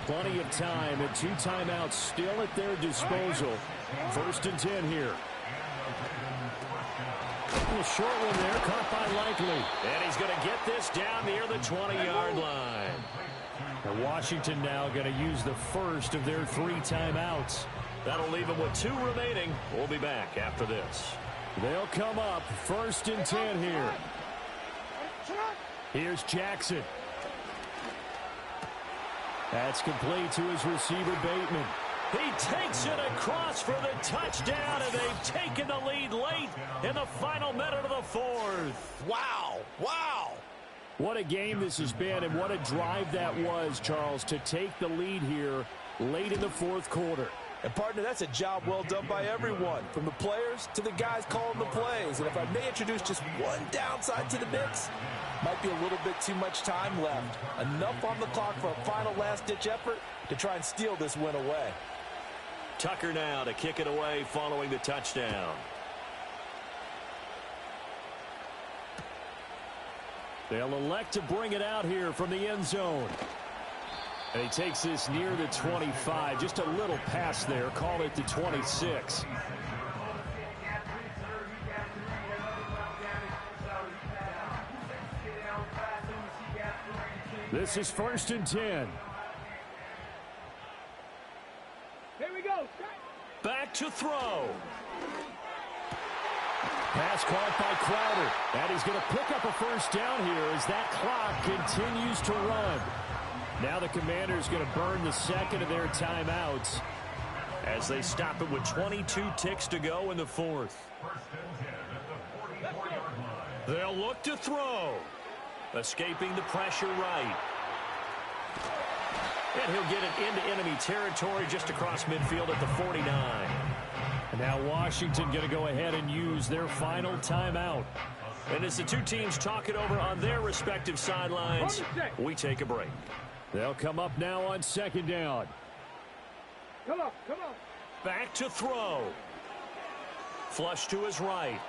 Plenty of time and 2 timeouts still at their disposal. 1st and 10 here. A short one there, caught by Likely. And he's going to get this down near the 20-yard line. And Washington now going to use the 1st of their 3 timeouts. That'll leave them with 2 remaining. We'll be back after this. They'll come up 1st and 10 here. Here's Jackson. That's complete to his receiver, Bateman. He takes it across for the touchdown, and they've taken the lead late in the final minute of the 4th. Wow. Wow. What a game this has been, and what a drive that was, Charles, to take the lead here late in the 4th quarter. And, partner, that's a job well done by everyone, from the players to the guys calling the plays. And if I may introduce just one downside to the mix, might be a little bit too much time left. Enough on the clock for a final last-ditch effort to try and steal this win away. Tucker now to kick it away following the touchdown. They'll elect to bring it out here from the end zone. And he takes this near the 25. Just a little pass there. Call it the 26. This is 1st and 10. Here we go. Back to throw. Pass caught by Crowder. And he's going to pick up a 1st down here as that clock continues to run. Now the Commanders going to burn the 2nd of their timeouts as they stop it with 22 ticks to go in the 4th. They'll look to throw. Escaping the pressure right. And he'll get it into enemy territory just across midfield at the 49. And now Washington going to go ahead and use their final timeout. And as the 2 teams talk it over on their respective sidelines, we take a break. They'll come up now on 2nd down. Come on, come on. Back to throw. Flush to his right.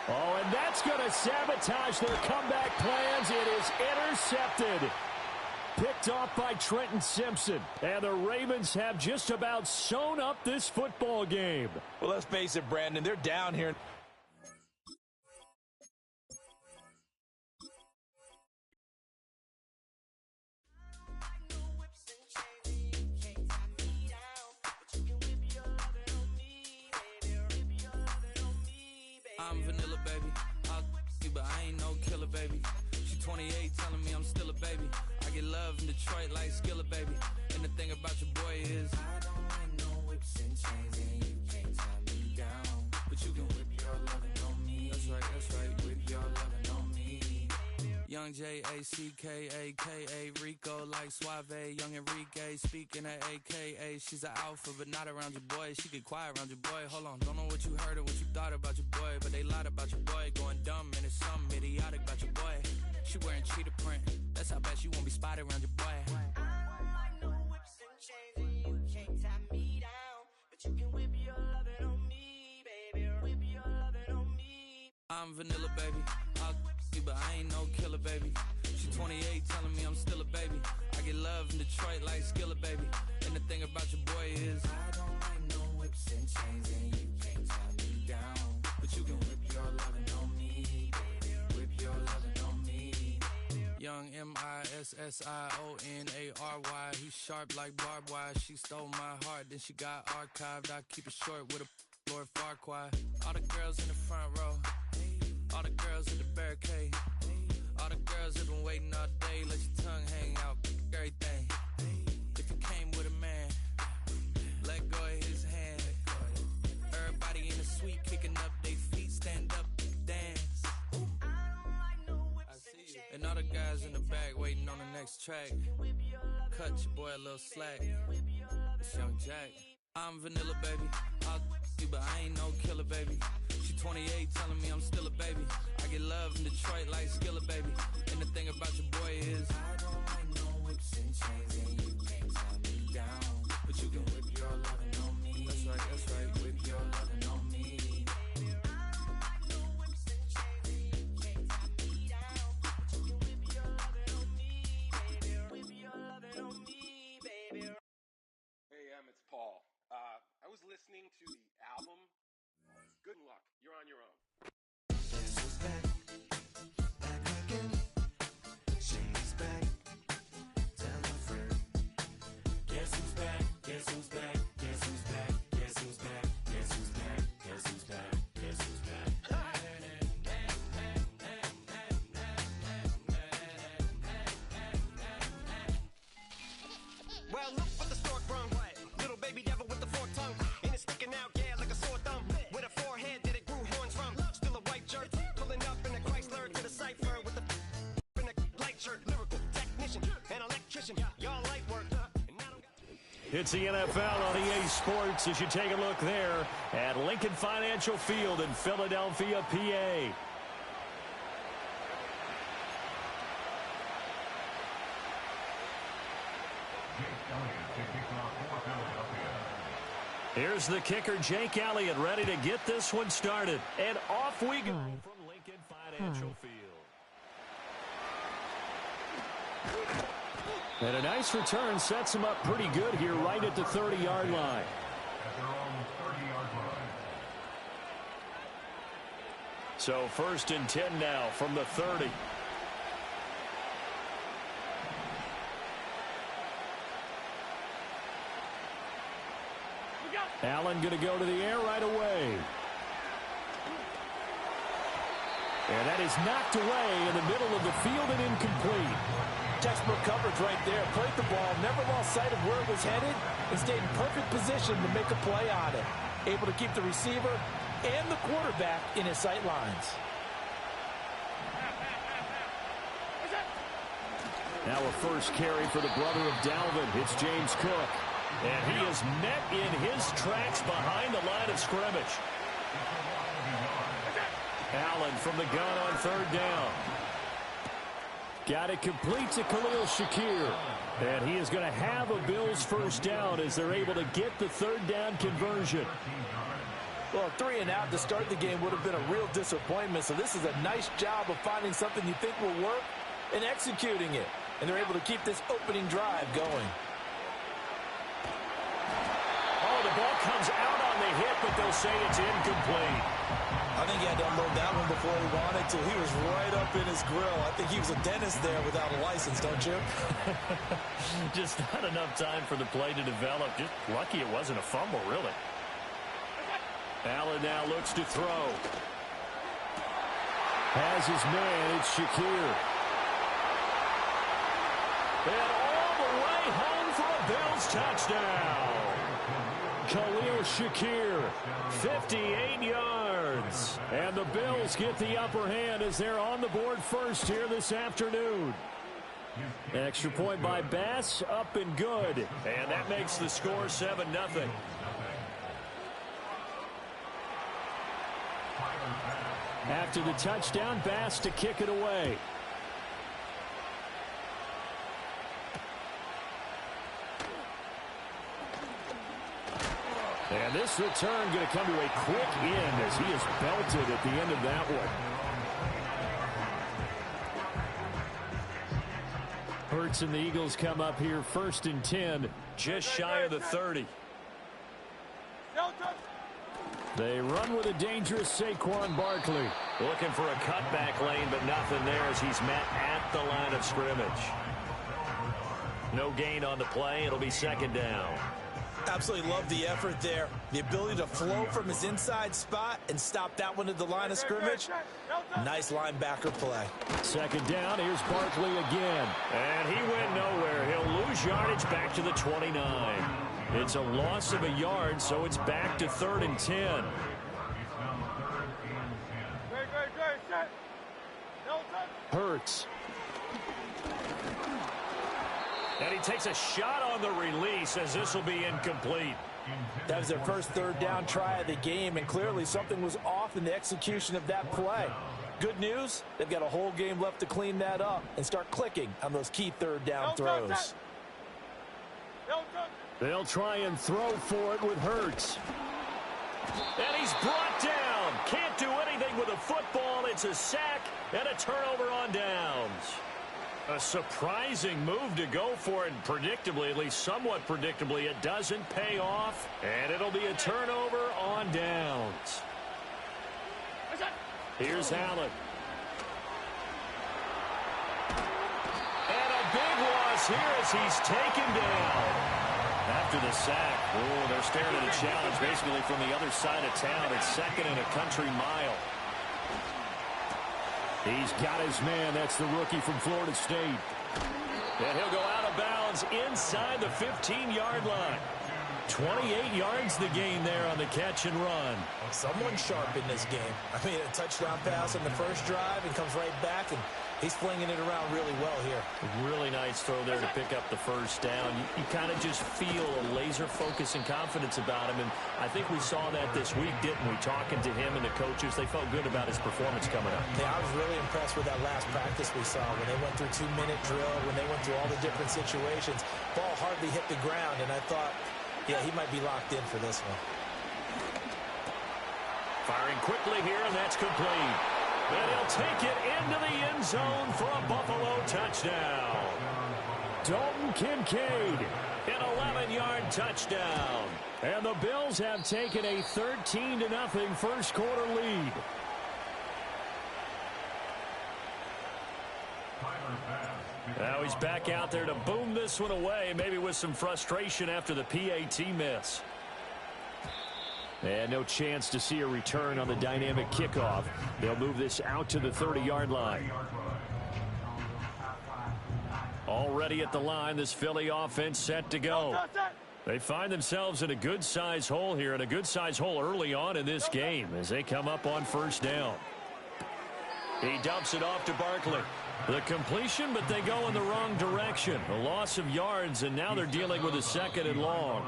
Oh, and that's going to sabotage their comeback plans. It is intercepted. picked off by Trenton Simpson. And the Ravens have just about sewn up this football game. Well, let's face it, Brandon, they're down here. I'm vanilla, baby. I'll you, but I ain't no killer, baby. She 28, telling me I'm still a baby. I get love in Detroit like Skilla, baby. And the thing about your boy is I don't like no whips and chains, and you can't tie me down. But you can whip your lovin' on me. That's right, whip your lovin' on me. Young J-A-C-K-A-K-A, Rico like Suave, young Enrique, speaking at AKA. She's an alpha, but not around your boy. She get quiet around your boy. Hold on, don't know what you heard or what you thought about your boy, but they lied about your boy. Going dumb, and it's something idiotic about your boy. She wearing cheetah print, that's how bad she won't be spotted around your boy. I'm vanilla, baby. I'll you, but I ain't no killer, baby. She 28, telling me I'm still a baby. I get love in Detroit like Skilla, baby. And the thing about your boy is I don't like no whips and chains, and you can't tie me down. But you can whip your lovin' on me, baby. Whip your lovin' on me. Young M-I-S-S-I-O-N-A-R-Y. He's sharp like barbed wire. She stole my heart, then she got archived. I keep it short with a Lord Farquhar. All the girls in the front row, all the girls at the barricade, all the girls have been waiting all day. Let your tongue hang out, everything. If you came with a man, let go of his hand. Everybody in the suite kicking up their feet, stand up, dance. I see you. And all the guys in the back waiting on the next track. Cut your boy a little slack. It's Young Jack. I'm vanilla, baby. I'll you, but I ain't no killer, baby. She 28, telling me I'm still a baby. I get love in Detroit like Skilla, baby. And the thing about your boy is I don't like no whips and chains, and you can't tie me down. But you can whip your lovin' on me. That's right, whip your lovin' on me. Hey, it's Paul. I was listening to the album. Good luck. You're on your own. Guess who's back? Back again. She's back. Tell a friend. Guess who's back? Guess who's back? Guess who's back? Guess who's back? Guess who's back? Guess who's back? Guess who's back? Well, look what the stork brung. Little baby devil with the forked tongue. And it's sticking out, yeah, like a sore thumb. With a forehead that it grew horns from. Still a white jerk. Pulling up in a Chrysler to the cipher. With the in a light shirt. Lyrical technician, an electrician. Y'all light work. It's the NFL on EA Sports as you take a look there at Lincoln Financial Field in Philadelphia, PA. Here's the kicker, Jake Elliott, ready to get this one started. And off we go from Lincoln Financial Field. And a nice return sets him up pretty good here right at the 30-yard line. So 1st and 10 now from the 30. Allen going to go to the air right away. And that is knocked away in the middle of the field and incomplete. Textbook coverage right there. Played the ball, never lost sight of where it was headed, and stayed in perfect position to make a play on it. Able to keep the receiver and the quarterback in his sight lines. Now a first carry for the brother of Dalvin. It's James Cook. And he is met in his tracks behind the line of scrimmage. Allen from the gun on 3rd down. Got it complete to Khalil Shakir. And he is going to have a Bills first down as they're able to get the 3rd down conversion. Well, 3 and out to start the game would have been a real disappointment. So this is a nice job of finding something you think will work and executing it. and they're able to keep this opening drive going. Oh, the ball comes out on the hit, but they'll say it's incomplete. I think he had to unload that one before he wanted to. He was right up in his grill. I think he was a dentist there without a license, don't you? Just not enough time for the play to develop. Just lucky it wasn't a fumble, really. Allen now looks to throw. Has his man, it's Shakir. And all the way home for a Bills touchdown. Khalil Shakir, 58 yards. And the Bills get the upper hand as they're on the board first here this afternoon. Extra point by Bass, up and good. And that makes the score 7-0. After the touchdown, Bass to kick it away. And this return going to come to a quick end as he is belted at the end of that one. Hurts and the Eagles come up here 1st and 10. Just shy of the 30. They run with a dangerous Saquon Barkley. Looking for a cutback lane, but nothing there as he's met at the line of scrimmage. No gain on the play. It'll be 2nd down. Absolutely love the effort there. The ability to flow from his inside spot and stop that one at the line of scrimmage. Nice linebacker play. 2nd down. Here's Barkley again. And he went nowhere. He'll lose yardage back to the 29. It's a loss of a yard, so it's back to 3rd and 10. Hurts. And he takes a shot on the release as this will be incomplete. That was their first 3rd down try of the game, and clearly something was off in the execution of that play. Good news, they've got a whole game left to clean that up and start clicking on those key 3rd down throws. They'll try and throw for it with Hurts. And he's brought down. Can't do anything with a football. It's a sack and a turnover on downs. A surprising move to go for it, and predictably, at least somewhat predictably, it doesn't pay off, and it'll be a turnover on downs. Here's Allen. And a big loss here as he's taken down. After the sack, they're staring at a challenge basically from the other side of town. It's 2nd and a country mile. He's got his man. That's the rookie from Florida State. And he'll go out of bounds inside the 15-yard line. 28 yards the gain there on the catch and run. Someone sharp in this game. I mean, a touchdown pass on the first drive and comes right back, and he's flinging it around really well here. Really nice throw there to pick up the 1st down. You kind of just feel a laser focus and confidence about him, and I think we saw that this week, didn't we? Talking to him and the coaches, they felt good about his performance coming up. Yeah, I was really impressed with that last practice we saw when they went through 2-minute drill, when they went through all the different situations. Ball hardly hit the ground, and I thought, yeah, he might be locked in for this one. Firing quickly here, and that's complete. And he'll take it into the end zone for a Buffalo touchdown. Dalton Kincaid. An 11-yard touchdown. And the Bills have taken a 13-0 first quarter lead. Now he's back out there to boom this one away, maybe with some frustration after the PAT miss. And no chance to see a return on the dynamic kickoff. They'll move this out to the 30-yard line. Already at the line, this Philly offense set to go. They find themselves in a good-size hole here, and a good-size hole early on in this game as they come up on 1st down. He dumps it off to Barkley. The completion, but they go in the wrong direction. A loss of yards, and now they're dealing with a 2nd and long.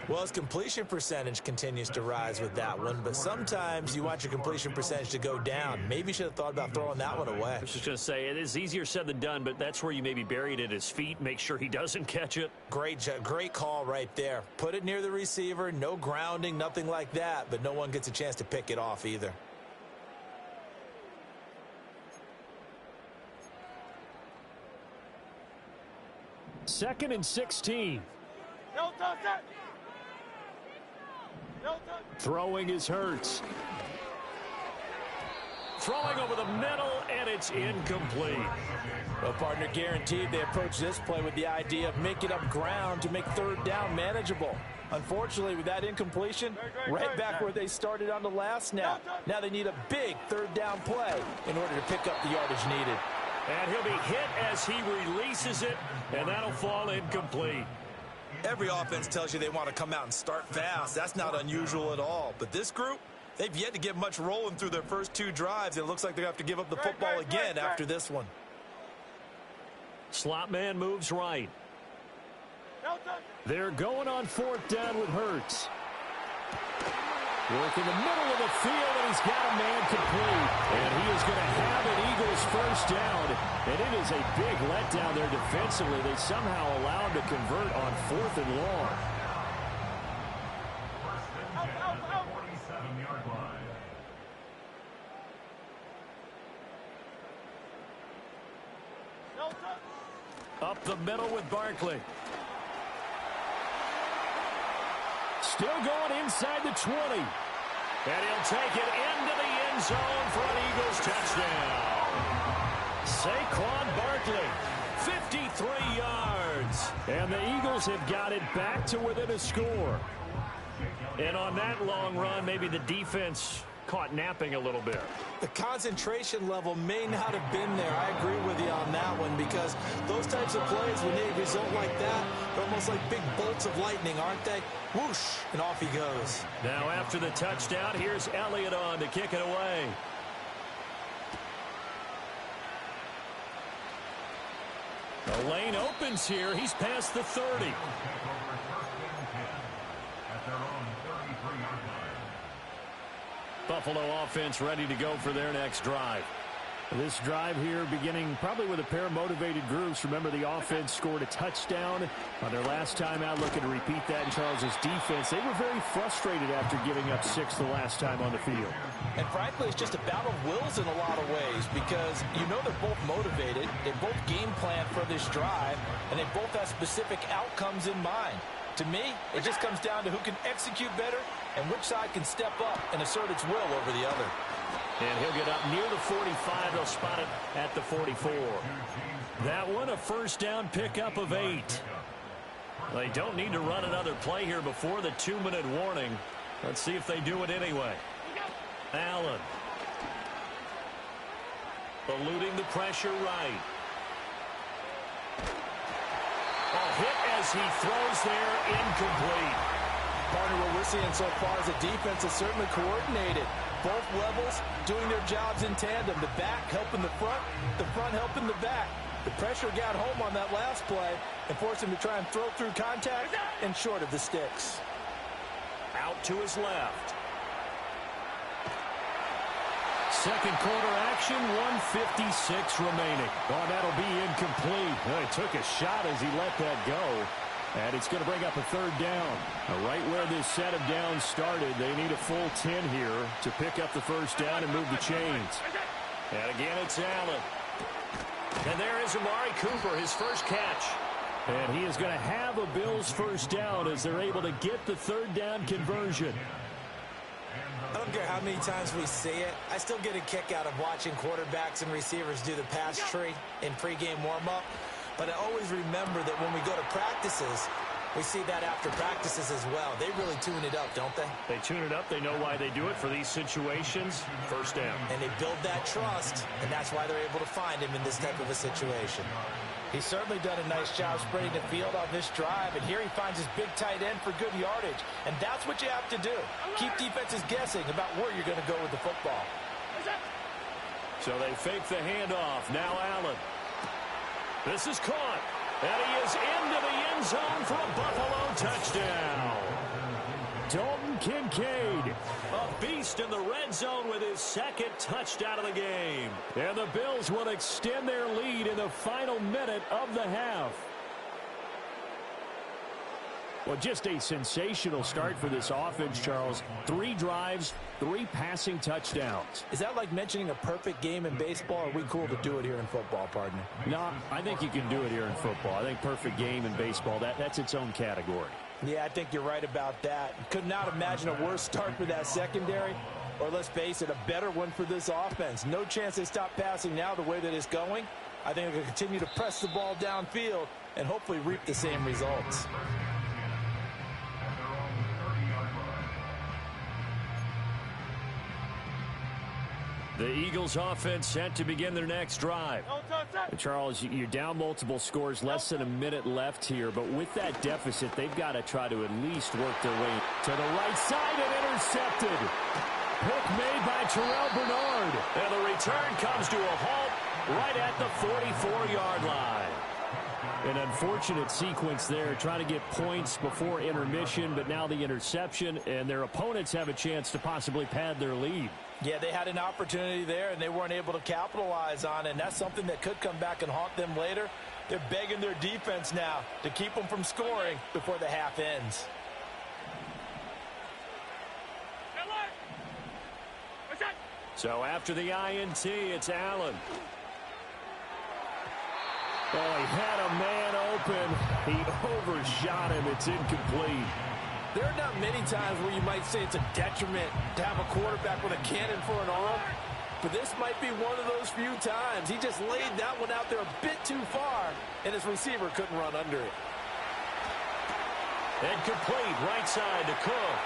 Well, his completion percentage continues to rise with that one, but sometimes you want your completion percentage to go down. Maybe you should have thought about throwing that one away. I was just going to say, it is easier said than done, but that's where you maybe bury it at his feet, make sure he doesn't catch it. Great call right there. Put it near the receiver, no grounding, nothing like that, but no one gets a chance to pick it off either. 2nd and 16. No touch it. No touch. Throwing is Hurts. Throwing over the middle, and it's incomplete. Well, partner, guaranteed they approach this play with the idea of making up ground to make third down manageable. Unfortunately, with that incompletion, right back where they started on the last snap. Now they need a big third down play in order to pick up the yardage needed. And he'll be hit as he releases it, and that'll fall incomplete. Every offense tells you they want to come out and start fast. That's not unusual at all. But this group, they've yet to get much rolling through their first 2 drives. It looks like they're going to have to give up the football again after this one. Slot man moves right. They're going on 4th down with Hurts. Work in the middle of the field, and he's got a man complete. And he is going to have an Eagles first down. And it is a big letdown there defensively. They somehow allowed to convert on 4th and long. 47-yard line. Up the middle with Barkley. Still going inside the 20. And he'll take it into the end zone for an Eagles touchdown. Saquon Barkley, 53 yards. And the Eagles have got it back to within a score. And on that long run, maybe the defense caught napping a little bit. The concentration level may not have been there. I agree with you on that one, because those types of plays, when they result like that, they're almost like big bolts of lightning, aren't they? Whoosh, and off he goes. Now after the touchdown, here's Elliott on to kick it away. The lane opens here. He's past the 30. Buffalo offense ready to go for their next drive. This drive here beginning probably with a pair of motivated groups. Remember, the offense scored a touchdown on their last time out, looking to repeat that in Charles's defense. They were very frustrated after giving up 6 the last time on the field. And frankly, it's just a battle of wills in a lot of ways, because you know they're both motivated. They both game plan for this drive, and they both have specific outcomes in mind. To me, it just comes down to who can execute better and which side can step up and assert its will over the other. And he'll get up near the 45. They'll spot it at the 44. That one, a first down pickup of 8. They don't need to run another play here before the 2-minute warning. Let's see if they do it anyway. Allen. Eluding the pressure right. A hit as he throws there, incomplete. Partner, what we're seeing so far is a defense is certainly coordinated. Both levels doing their jobs in tandem. The back helping the front helping the back. The pressure got home on that last play and forced him to try and throw through contact and short of the sticks. Out to his left. Second quarter action, 1:56 remaining. Oh, that'll be incomplete. He took a shot as he let that go. And it's going to bring up a 3rd down. Right where this set of downs started, they need a full 10 here to pick up the first down and move the chains. And again, it's Allen. And there is Amari Cooper, his first catch. And he is going to have a Bills first down as they're able to get the 3rd down conversion. I don't care how many times we see it. I still get a kick out of watching quarterbacks and receivers do the pass tree in pregame warm-up. But I always remember that when we go to practices, we see that after practices as well. They really tune it up, don't they? They tune it up. They know why they do it for these situations. First down. And they build that trust, and that's why they're able to find him in this type of a situation. He's certainly done a nice job spreading the field on this drive, and here he finds his big tight end for good yardage. And that's what you have to do. Keep defenses guessing about where you're going to go with the football. So they fake the handoff. Now Allen. This is caught. And he is into the end zone for a Buffalo touchdown. Dalton Kincaid, a beast in the red zone with his 2nd touchdown of the game. And the Bills will extend their lead in the final minute of the half. Well, just a sensational start for this offense, Charles. 3 drives, 3 passing touchdowns. Is that like mentioning a perfect game in baseball, or are we cool to do it here in football, partner? No, I think you can do it here in football. I think perfect game in baseball, that's its own category. Yeah, I think you're right about that. Could not imagine a worse start for that secondary, or let's face it, a better one for this offense. No chance they stop passing now the way that it's going. I think they'll continue to press the ball downfield and hopefully reap the same results. The Eagles offense set to begin their next drive. Charles, you're down multiple scores, less than a minute left here, but with that deficit, they've got to try to at least work their way to the right side and intercepted. Pick made by Terrell Bernard. And the return comes to a halt right at the 44-yard line. An unfortunate sequence there, trying to get points before intermission, but now the interception, and their opponents have a chance to possibly pad their lead. Yeah, they had an opportunity there, and they weren't able to capitalize on it, and that's something that could come back and haunt them later. They're begging their defense now to keep them from scoring before the half ends. So after the INT, it's Allen. Oh, he had a man open. He overshot him. It's incomplete. There are not many times where you might say it's a detriment to have a quarterback with a cannon for an arm, but this might be one of those few times. He just laid that one out there a bit too far, and his receiver couldn't run under it. And complete right side to Cook.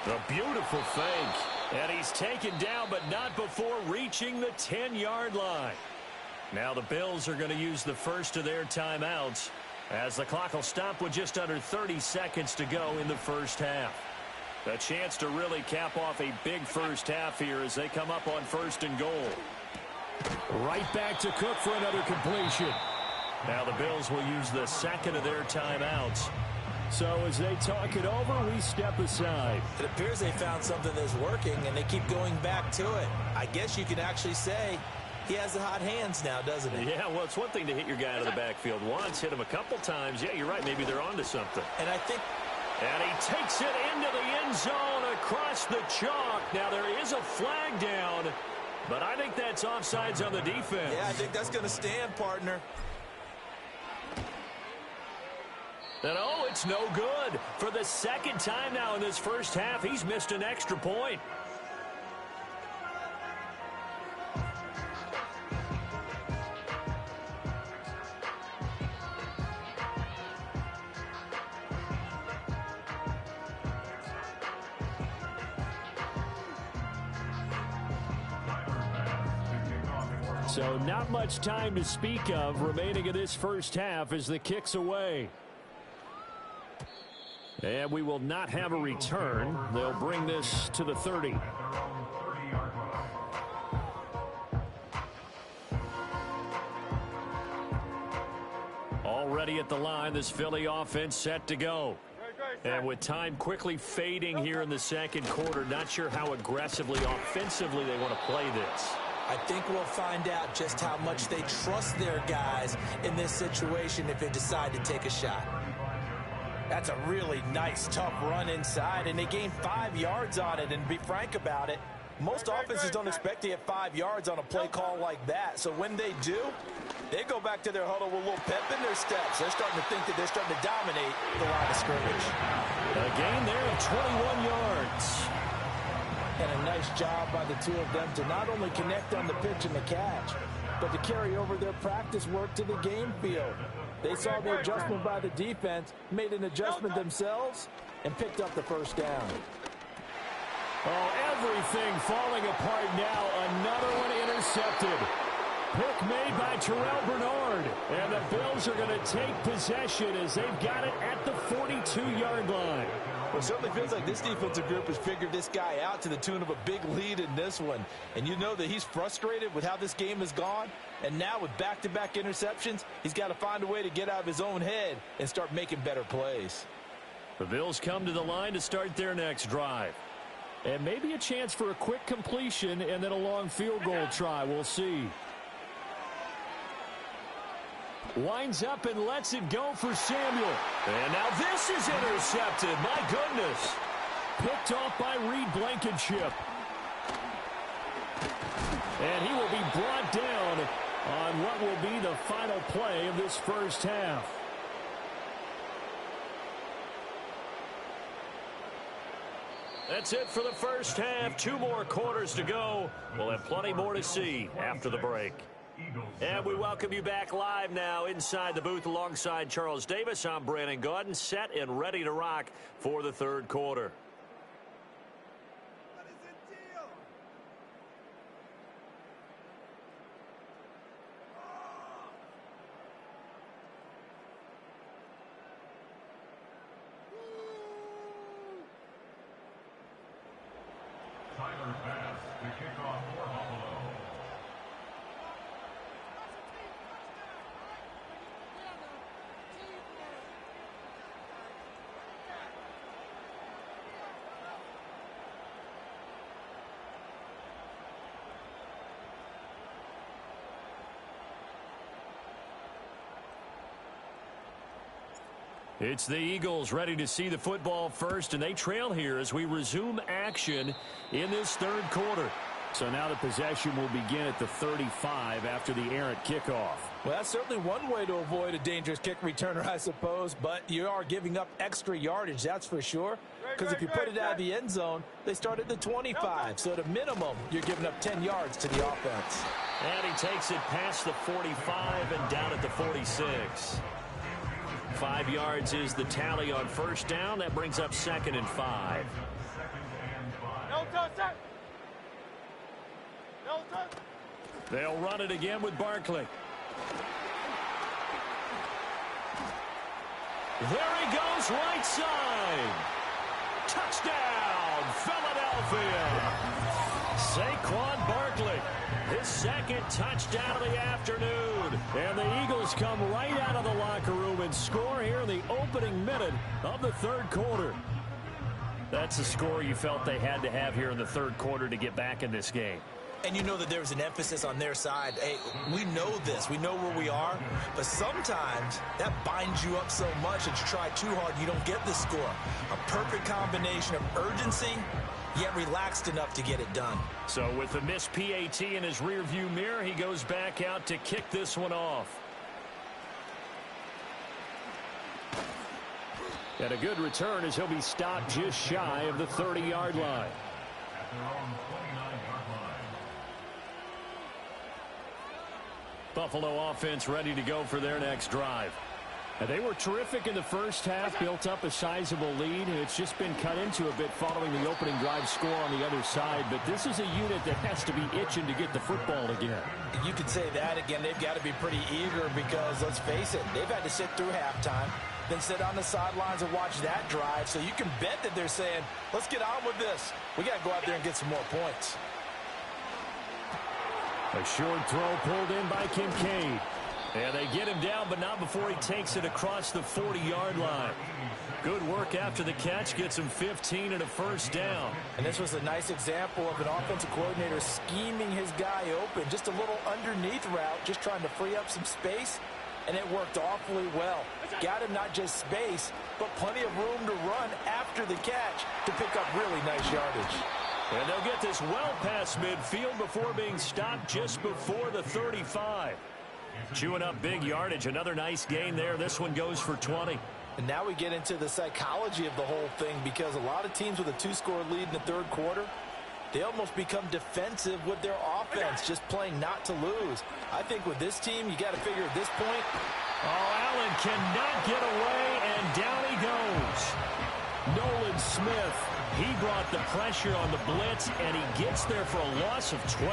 20. A beautiful fake. And he's taken down, but not before reaching the 10-yard line. Now the Bills are going to use the first of their timeouts, as the clock will stop with just under 30 seconds to go in the first half. A chance to really cap off a big first half here as they come up on 1st and goal. Right back to Cook for another completion. Now the Bills will use the second of their timeouts. So as they talk it over, we step aside. It appears they found something that's working, and they keep going back to it. I guess you can actually say he has the hot hands now, doesn't he? Yeah, well, it's one thing to hit your guy out of the backfield once, hit him a couple times. Yeah, you're right. Maybe they're onto something. And I think... And he takes it into the end zone across the chalk. Now, there is a flag down, but I think that's offsides on the defense. Yeah, I think that's going to stand, partner. And, oh, it's no good. For the second time now in this first half, he's missed an extra point. So not much time to speak of remaining in this first half as the kick's away. And we will not have a return. They'll bring this to the 30. Already at the line, this Philly offense set to go. And with time quickly fading here in the second quarter, not sure how aggressively, offensively they want to play this. I think we'll find out just how much they trust their guys in this situation if they decide to take a shot. That's a really nice, tough run inside, and they gained 5 yards on it. And to be frank about it, most offenses don't expect to get 5 yards on a play call like that. So when they do, they go back to their huddle with a little pep in their steps. They're starting to think that they're starting to dominate the line of scrimmage. A gain there of 21 yards. And a nice job by the two of them to not only connect on the pitch and the catch, but to carry over their practice work to the game field. They saw the adjustment by the defense, made an adjustment themselves, and picked up the first down. Oh, everything falling apart now. Another one intercepted. Pick made by Terrell Bernard. And the Bills are going to take possession as they've got it at the 42-yard line. Well, it certainly feels like this defensive group has figured this guy out to the tune of a big lead in this one. And you know that he's frustrated with how this game has gone. And now with back-to-back interceptions, he's got to find a way to get out of his own head and start making better plays. The Bills come to the line to start their next drive. And maybe a chance for a quick completion and then a long field goal try. We'll see. Winds up and lets it go for Samuel. And now this is intercepted. My goodness. Picked off by Reed Blankenship. And he will be brought down on what will be the final play of this first half. That's it for the first half. 2 more quarters to go. We'll have plenty more to see after the break. And we welcome you back live now inside the booth alongside Charles Davis. I'm Brandon Gaudin, set and ready to rock for the third quarter. It's the Eagles ready to see the football first, and they trail here as we resume action in this third quarter. So now the possession will begin at the 35 after the errant kickoff. Well, that's certainly one way to avoid a dangerous kick returner, I suppose, but you are giving up extra yardage, that's for sure, because if you put it out of the end zone, they start at the 25, so at a minimum, you're giving up 10 yards to the offense. And he takes it past the 45 and down at the 46. 5 yards is the tally on first down. That brings up 2nd and 5. They'll run it again with Barkley. There he goes, right side. Touchdown, Philadelphia. Saquon Barkley, his 2nd touchdown of the afternoon. And the Eagles come right out of the locker room and score here in the opening minute of the third quarter. That's the score you felt they had to have here in the third quarter to get back in this game. And you know that there's an emphasis on their side. Hey, we know this. We know where we are. But sometimes that binds you up so much that you try too hard, you don't get the score. A perfect combination of urgency, yet relaxed enough to get it done. So with the missed PAT in his rearview mirror, he goes back out to kick this one off. And a good return as he'll be stopped just shy of the 30-yard line. Buffalo offense ready to go for their next drive. And they were terrific in the first half, built up a sizable lead, and it's just been cut into a bit following the opening drive score on the other side. But this is a unit that has to be itching to get the football again. You could say that again. They've got to be pretty eager because, let's face it, they've had to sit through halftime, then sit on the sidelines and watch that drive. So you can bet that they're saying, let's get on with this. We got to go out there and get some more points. A short throw pulled in by Kincaid. And they get him down, but not before he takes it across the 40-yard line. Good work after the catch. Gets him 15 and a first down. And this was a nice example of an offensive coordinator scheming his guy open. Just a little underneath route, just trying to free up some space. And it worked awfully well. Got him not just space, but plenty of room to run after the catch to pick up really nice yardage. And they'll get this well past midfield before being stopped just before the 35. Chewing up big yardage. Another nice gain there. This one goes for 20. And now we get into the psychology of the whole thing, because a lot of teams with a 2-score lead in the third quarter, they almost become defensive with their offense, just playing not to lose. I think with this team, you got to figure at this point. Oh, Allen cannot get away, and down he goes. Nolan Smith, he brought the pressure on the blitz, and he gets there for a loss of 12.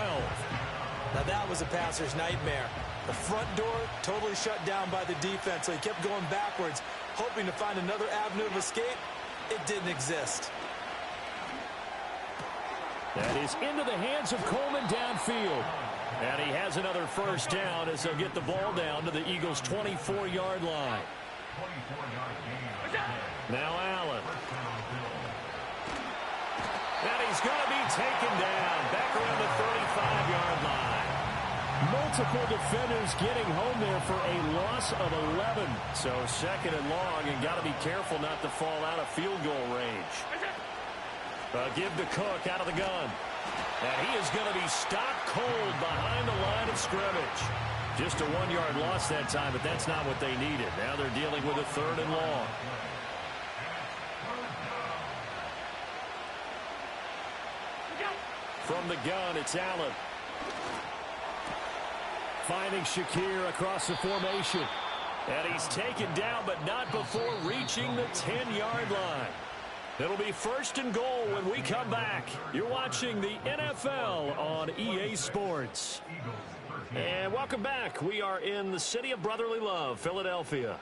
Now that was a passer's nightmare. The front door totally shut down by the defense, so he kept going backwards, hoping to find another avenue of escape. It didn't exist. That is into the hands of Coleman downfield. And he has another first down as they'll get the ball down to the Eagles' 24-yard line. Now Allen. And he's going to be taken down back around the 35-yard line. Multiple defenders getting home there for a loss of 11. So second and long, and got to be careful not to fall out of field goal range. Give to Cook out of the gun. And he is going to be stopped cold behind the line of scrimmage. Just a 1-yard loss that time, but that's not what they needed. Now they're dealing with a third and long. From the gun, it's Allen. Finding Shakir across the formation. And he's taken down, but not before reaching the 10-yard line. It'll be first and goal when we come back. You're watching the NFL on EA Sports. And welcome back. We are in the city of brotherly love, Philadelphia.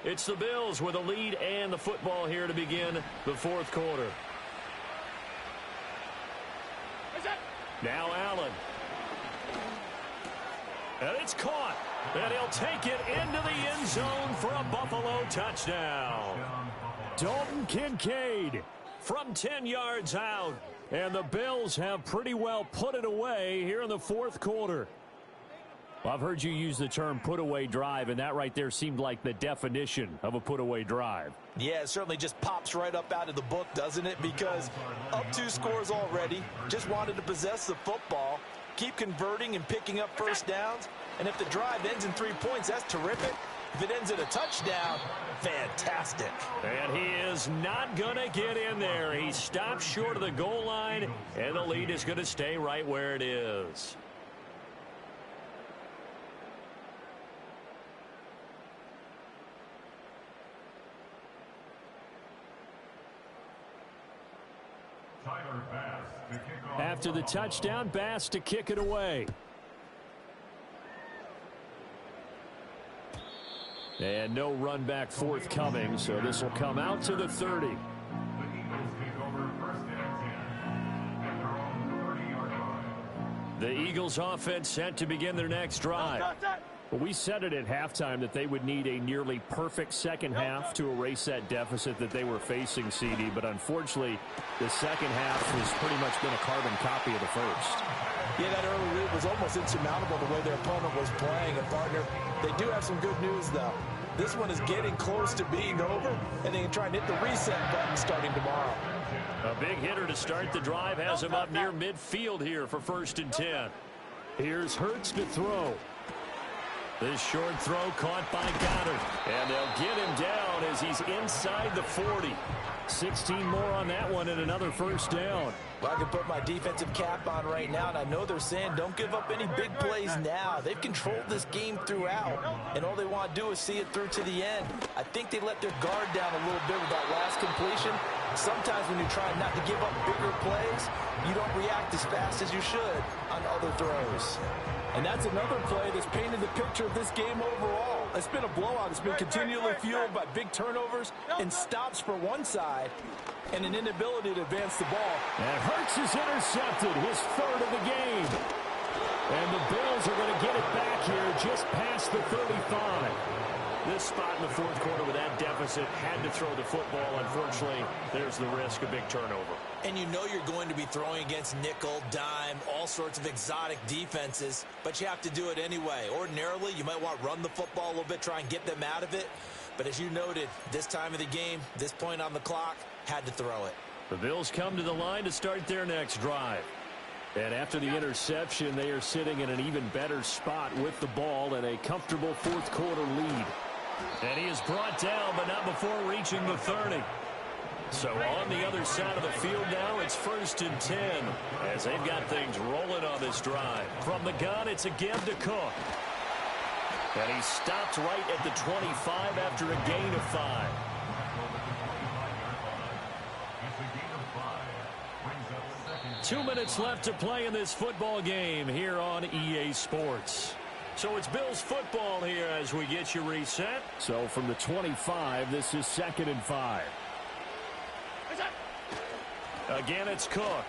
It's the Bills with a lead and the football here to begin the fourth quarter. Now Allen. And it's caught. And he'll take it into the end zone for a Buffalo touchdown. Dalton Kincaid from 10 yards out. And the Bills have pretty well put it away here in the fourth quarter. Well, I've heard you use the term put-away drive, and that right there seemed like the definition of a put-away drive. Yeah, it certainly just pops right up out of the book, doesn't it? Because up 2 scores already, just wanted to possess the football, keep converting and picking up first downs. And if the drive ends in 3 points, that's terrific. If it ends in a touchdown, fantastic. And he is not going to get in there. He stopped short of the goal line, and the lead is going to stay right where it is. After the touchdown, Bass to kick it away. And no run back forthcoming, so this will come out to the 30. The Eagles offense set to begin their next drive. Well, we said it at halftime that they would need a nearly perfect second half to erase that deficit that they were facing, CD. But unfortunately, the second half has pretty much been a carbon copy of the first. Yeah, that early lead was almost insurmountable the way their opponent was playing. And, partner, they do have some good news, though. This one is getting close to being over, and they can try and hit the reset button starting tomorrow. A big hitter to start the drive has him up near midfield here for 1st and 10. Here's Hurts to throw. This short throw caught by Goddard. And they'll get him down as he's inside the 40. 16 more on that one and another first down. Well, I can put my defensive cap on right now, and I know they're saying don't give up any big plays now. They've controlled this game throughout, and all they want to do is see it through to the end. I think they let their guard down a little bit with that last completion. Sometimes when you're trying not to give up bigger plays, you don't react as fast as you should on other throws. And that's another play that's painted the picture of this game overall. It's been a blowout. It's been continually fueled by big turnovers and stops for one side and an inability to advance the ball. And Hurts is intercepted, his 3rd of the game. And the Bills are going to get it back here just past the 35. This spot in the fourth quarter with that deficit, had to throw the football. Unfortunately, there's the risk of big turnover. And you know you're going to be throwing against nickel, dime, all sorts of exotic defenses, but you have to do it anyway. Ordinarily, you might want to run the football a little bit, try and get them out of it. But as you noted, this time of the game, this point on the clock, had to throw it. The Bills come to the line to start their next drive. And after the interception, they are sitting in an even better spot with the ball and a comfortable fourth quarter lead. And he is brought down, but not before reaching the 30. So on the other side of the field now, it's 1st and 10 as they've got things rolling on this drive. From the gun, it's a give to Cook. And he stopped right at the 25 after a gain of 5. Two minutes left to play in this football game here on EA Sports. So it's Bills football here as we get you reset. So from the 25, this is 2nd and 5. Again, it's Cook.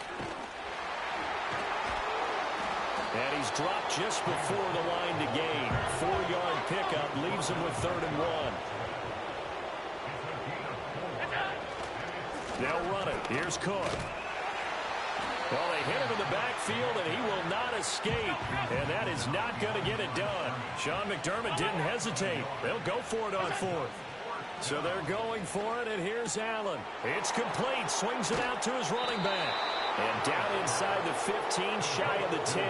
And he's dropped just before the line to gain. 4-yard pickup leaves him with 3rd and 1. They'll run it. Here's Cook. Well, they hit him in the backfield, and he will not escape. And that is not going to get it done. Sean McDermott didn't hesitate. They'll go for it on fourth. So they're going for it, and here's Allen. It's complete. Swings it out to his running back. And down inside the 15, shy of the 10.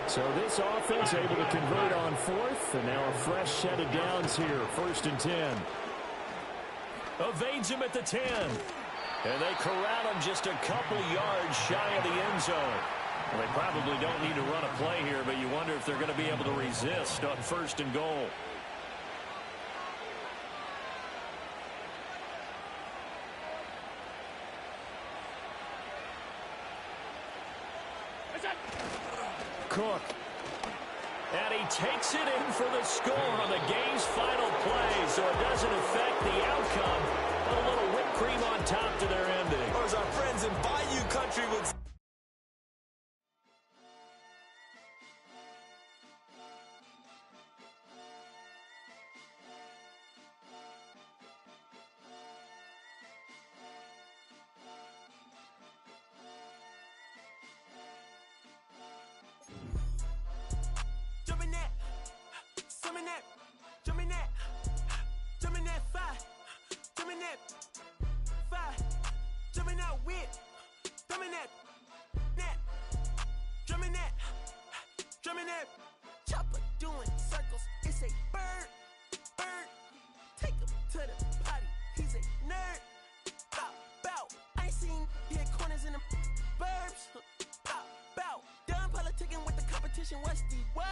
So this offense able to convert on fourth, and now a fresh set of downs here, 1st and 10. Evades him at the 10. And they corral him just a couple yards shy of the end zone. Well, they probably don't need to run a play here, but you wonder if they're going to be able to resist on 1st and goal. Cook. And he takes it in for the score on the game's final play, so it doesn't affect the outcome, but a little whipped cream on top to their ending. Or as our friends in Bayou Country would say. Chopper doing circles, it's a bird. Take him to the potty, he's a nerd. Pop out, I ain't seen hit corners in the burbs. Pop out, done politicking with the competition, what's the word?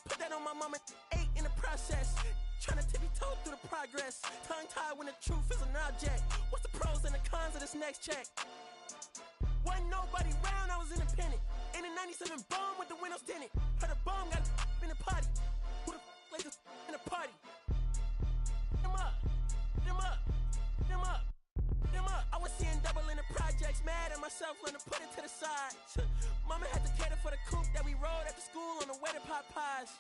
Put that on my mama, 8 in the process. Trying to tippy-toe through the progress. Tongue-tied when the truth is an object. What's the pros and the cons of this next check? Wasn't nobody round, I was independent. In a 97 bomb with the windows tinted. Heard a bomb got in the party. Who the like this in the party? Them up, them up, them up, them up. I was seeing double in the projects, mad at myself, learning to put it to the side. Mama had to cater for the coupe that we rode after school on the way to Popeyes.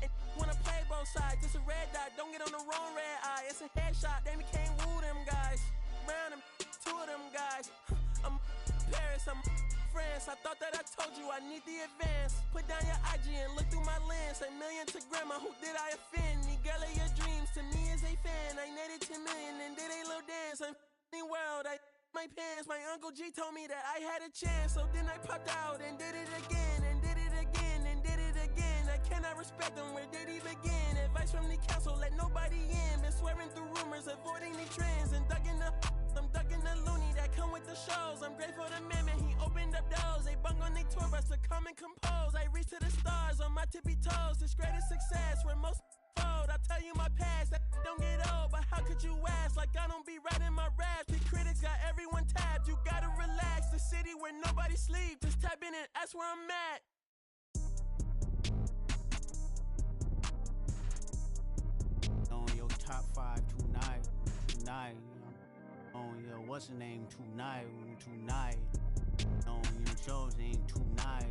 And wanna play both sides, it's a red dot, don't get on the wrong red eye. It's a headshot, they became woo them guys. Round them, 2 of them guys. I'm Paris, I'm France. I thought that I told you I need the advance. Put down your IG and look through my lens. A million to grandma, who did I offend? The girl of your dreams to me is a fan. I netted 10 million and did a little dance. I'm f***ing world, I my pants. My Uncle G told me that I had a chance. So then I popped out and did it again. And did it again and did it again. I cannot respect them, where did he begin? Advice from the council, let nobody in. Been swearing through rumors, avoiding the trends. And ducking the I'm ducking the loony that come with the shows. I'm grateful to man, he opened up doors. They bung on they tour bus to come and compose. I reach to the stars on my tippy toes. This greatest success where most fold. I tell you my past, that don't get old. But how could you ask? Like I don't be writing my raps. The critics got everyone tabbed. You gotta relax. The city where nobody sleeps. Just tap in and ask where I'm at. On your top 5 tonight. On your what's the name tonight. On your shows name tonight.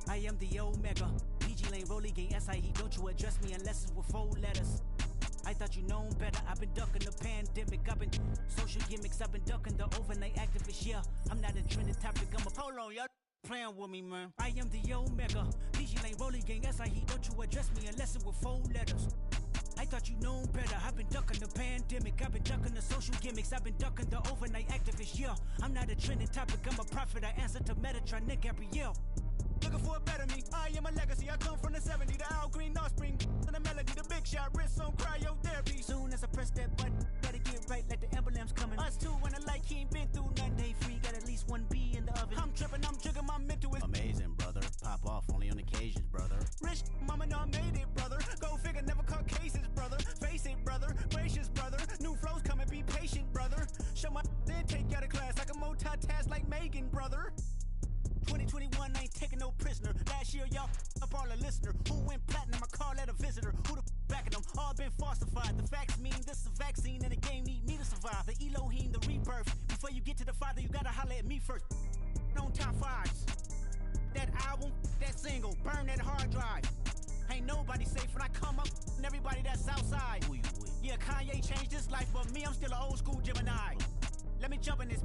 I am the Omega. PG Lane Rolly Gang SIE. Don't you address me unless it's with 4 letters. I thought you known better. I've been ducking the pandemic. I've been social gimmicks. I've been ducking the overnight activists. Yeah, I'm not a trending topic. I'm a hold on, y'all playing with me, man. I am the Omega. PG Lane Rolly Gang SIE. Don't you address me unless it's with 4 letters. I thought you known better. I've been ducking the pandemic. I've been ducking the social gimmicks. I've been ducking the overnight activists. Yeah, I'm not a trending topic. I'm a prophet. I answer to Metatron, Nick Gabrielle. Looking for a better me. I am a legacy. I come from the 70s. The Al Green offspring. And the melody. The big shot. Wrists on cryotherapy. Soon as I press that button, better get right like the emblem's coming. Us two when the light he ain't been through nothing. They free. Got at least 1 B in the oven. I'm tripping. I'm jigging. My mental is amazing, brother. Pop off only on occasions, brother. Rich mama know I made it, brother. Go figure. Never caught cases, brother. Face it, brother. Gracious, brother. New flows coming. Be patient, brother. Show my then take you out of class like a multitask like Megan, brother. 2021, I ain't taking no prisoner. Last year, y'all up all a listener. Who went platinum? I call that a visitor. Who the backing them? All been falsified. The facts mean this is a vaccine and the game need me to survive. The Elohim, the rebirth. Before you get to the Father, you gotta holler at me first. On top 5s. That album, that single, burn that hard drive. Ain't nobody safe when I come up, and everybody that's outside. Who you with? Yeah, Kanye changed his life, but me, I'm still an old school Gemini. Let me jump in this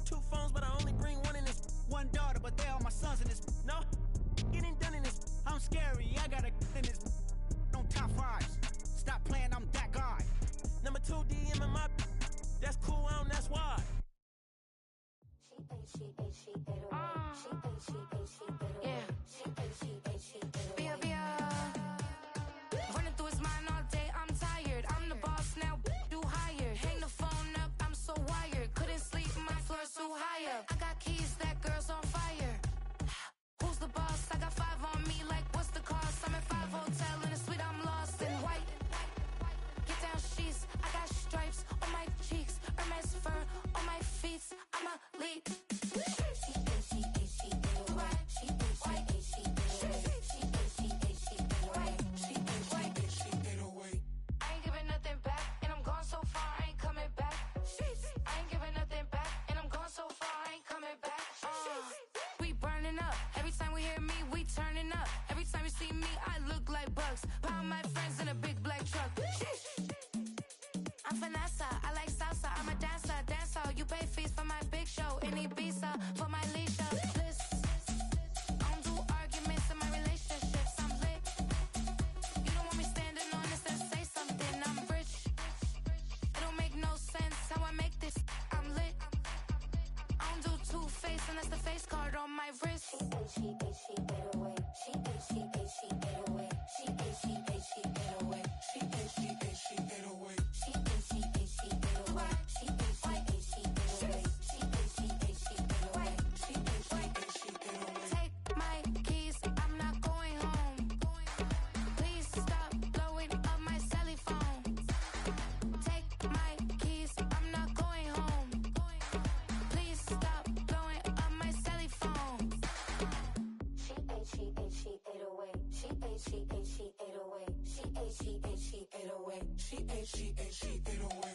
2-4. phones, but I only bring one in this. One daughter, but they all my sons in this. No, getting done in this. I'm scary, I got a in this. On top fives. Stop playing, I'm that guy. Number 2 DM in my. That's cool, that's why. Running through his mind all day, I'm tired. I'm the boss now, do higher. Hang the phone up, I'm so wired. Couldn't sleep, my floor's too high up. I got keys, that girl's on fire. Who's the boss? I got 5 on me, like what's the cost? I'm at 5 hotel in a suite, I'm lost in white. Get down sheets, I got stripes on my cheeks. Hermes fur on my feet, I'm a lead. Pound my friends in a big black truck. I'm Vanessa, I like salsa. I'm a dancer, dance all. You pay fees for my big show. In Ibiza for my leisure. Bliss. I don't do arguments in my relationships. I'm lit. You don't want me standing on this and say something. I'm rich. It don't make no sense how I make this. I'm lit. I don't do two-face unless the face card on my wrist. She get away. She get away. Take my keys, I'm not going home. Please stop blowing up my celly phone. Take my keys, I'm not going home. Please stop blowing up my celly phone. She ate away. She ate away. She ate away. She ate away.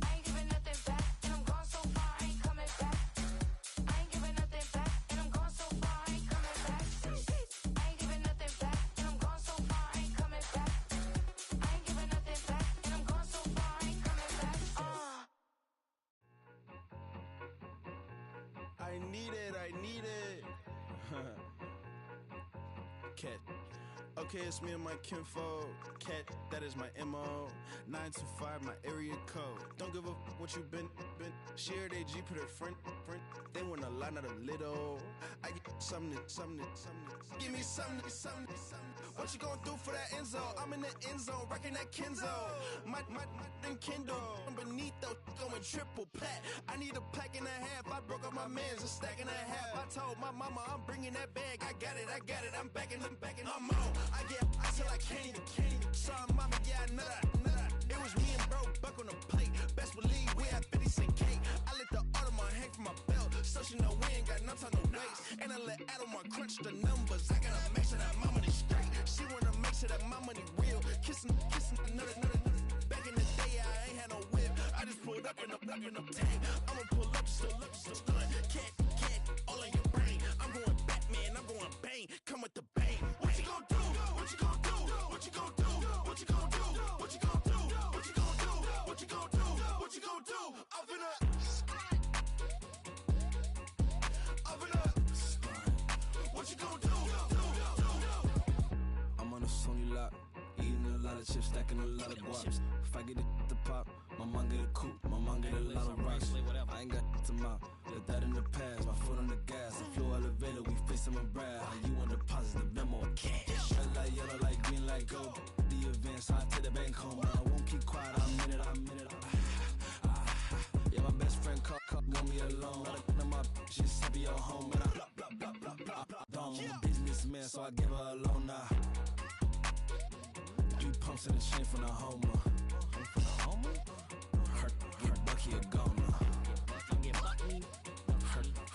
I ain't giving nothing back, and I'm gone so far, I ain't coming back. I ain't giving nothing back, and I'm gone so far, I ain't coming back. I ain't giving nothing back, and I'm gone so far, I ain't coming back. I ain't giving nothing back, and I'm gone so far, I ain't coming back. I need it. Cat. Okay, it's me and my kinfolk. Cat, that is my MO. 925, my area code. Don't give a what you been. Shared AG, put her friend. They want a lot, not a little. I get something. Give me something. What you gonna do for that Enzo? I'm in the end zone, rocking that Kenzo. My Kindle. Beneath though, going triple plat. I need a pack and a half. I broke up my mans, a stack and a half. I told my mama I'm bringing that bag. I got it. I'm backing. I'm on. I get till I can't even. Sorry, mama, yeah, I know that. It was me and bro, buck on the plate. Best believe we had 50 cent cake. I let the Audemars hang from my belt, so she know we ain't got no time to waste. And I let Audemars crunch the numbers. I gotta make sure that my money straight. She wanna make sure that my money real. Kissing another. Back in the day, I ain't had no whip. I just pulled up in the tank. I'ma pull up just to stun. Cat, all in your brain. I'm going Batman, I'm going bang. Come with the bang. What you gonna do? What you gonna do? What you gonna do? What you gonna do? What you gonna do? What you gonna do? What you gonna do? What you gonna do? Up in a what you gonna do? I'm on a Sony lot, eating a lot of chips, stacking a lot of guaps. If I get it to pop, my mom get a coupe, my mom get a lot of rocks. I ain't got to mouth, let that in the past. My foot on the gas, I flew elevator, we face him and Brad. How you on deposit the memo cash? Red light, yellow light, green light, go. The events, I take the bank home. I won't keep quiet, I'm in it. Yeah, my best friend called, want me alone. Got my she's happy at home, and I I'm a businessman, so I give her a loan now. 3 pumps in the chain from the Homer. Hurt, get Bucky a goner. Hurt,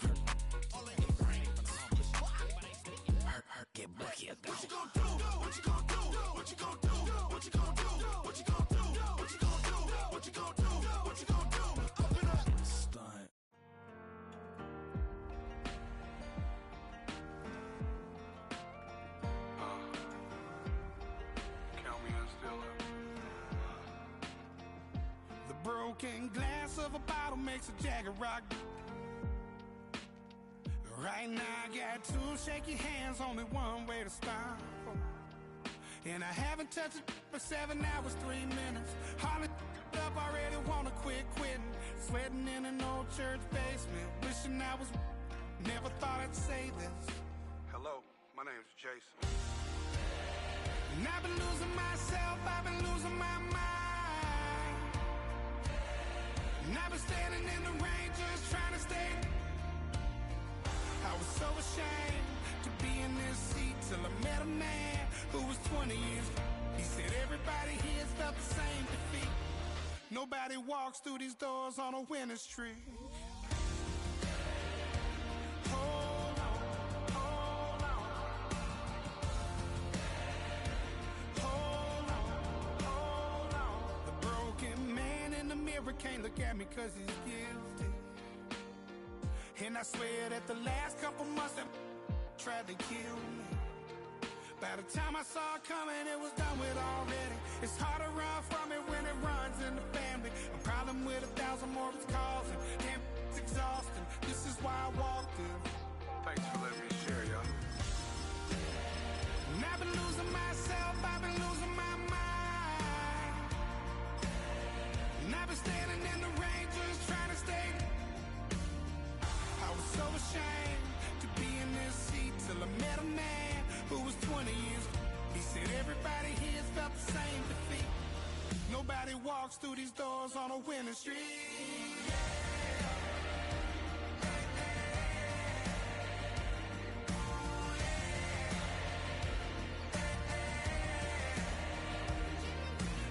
get Bucky a goner. What you gonna do? What you gonna do? What you gonna do? What you gonna do? What you gonna do? What you gonna do? What you gonna do? What you gonna do? Up in a stunt. Count broken glass of a bottle makes a Jagger rock. Right now I got two shaky hands, only one way to stop. And I haven't touched it for 7 hours, 3 minutes. Hardly up, already wanna quit quitting. Sweating in an old church basement, wishing I was. Never thought I'd say this. Hello, my name's Jason. And I've been losing myself, I've been losing my mind. And I've been standing in the rain just trying to stay. I was so ashamed to be in this seat till I met a man who was 20 years. He said everybody here's felt the same defeat. Nobody walks through these doors on a winning streak. Hold on, hold on. Hold on, hold on. The broken man in the mirror can't look at me 'cause he's guilty. And I swear that the last couple months that tried to kill me. By the time I saw it coming, it was done with already. It's hard to run from it when it runs in the family. A problem with 1,000 more it's causing. Damn, it's exhausting. This is why I walked in. Thanks for letting me share, y'all. And I've been losing myself, I've been losing my mind. And I've been standing in the rain just trying to stay. I was so ashamed to be in this seat till I met a man who was 20 years. He said everybody here's felt the same defeat. Nobody walks through these doors on a winning streak.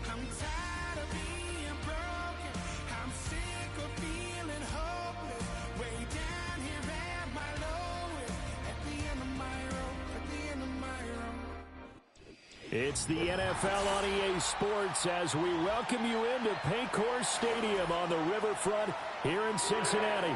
I'm tired of being broken. I'm sick of feeling hopeless. Way down here at my lowest. At the end of my road. At the end of my road. It's the NFL on EA Sports as we welcome you into Paycor Stadium on the riverfront here in Cincinnati.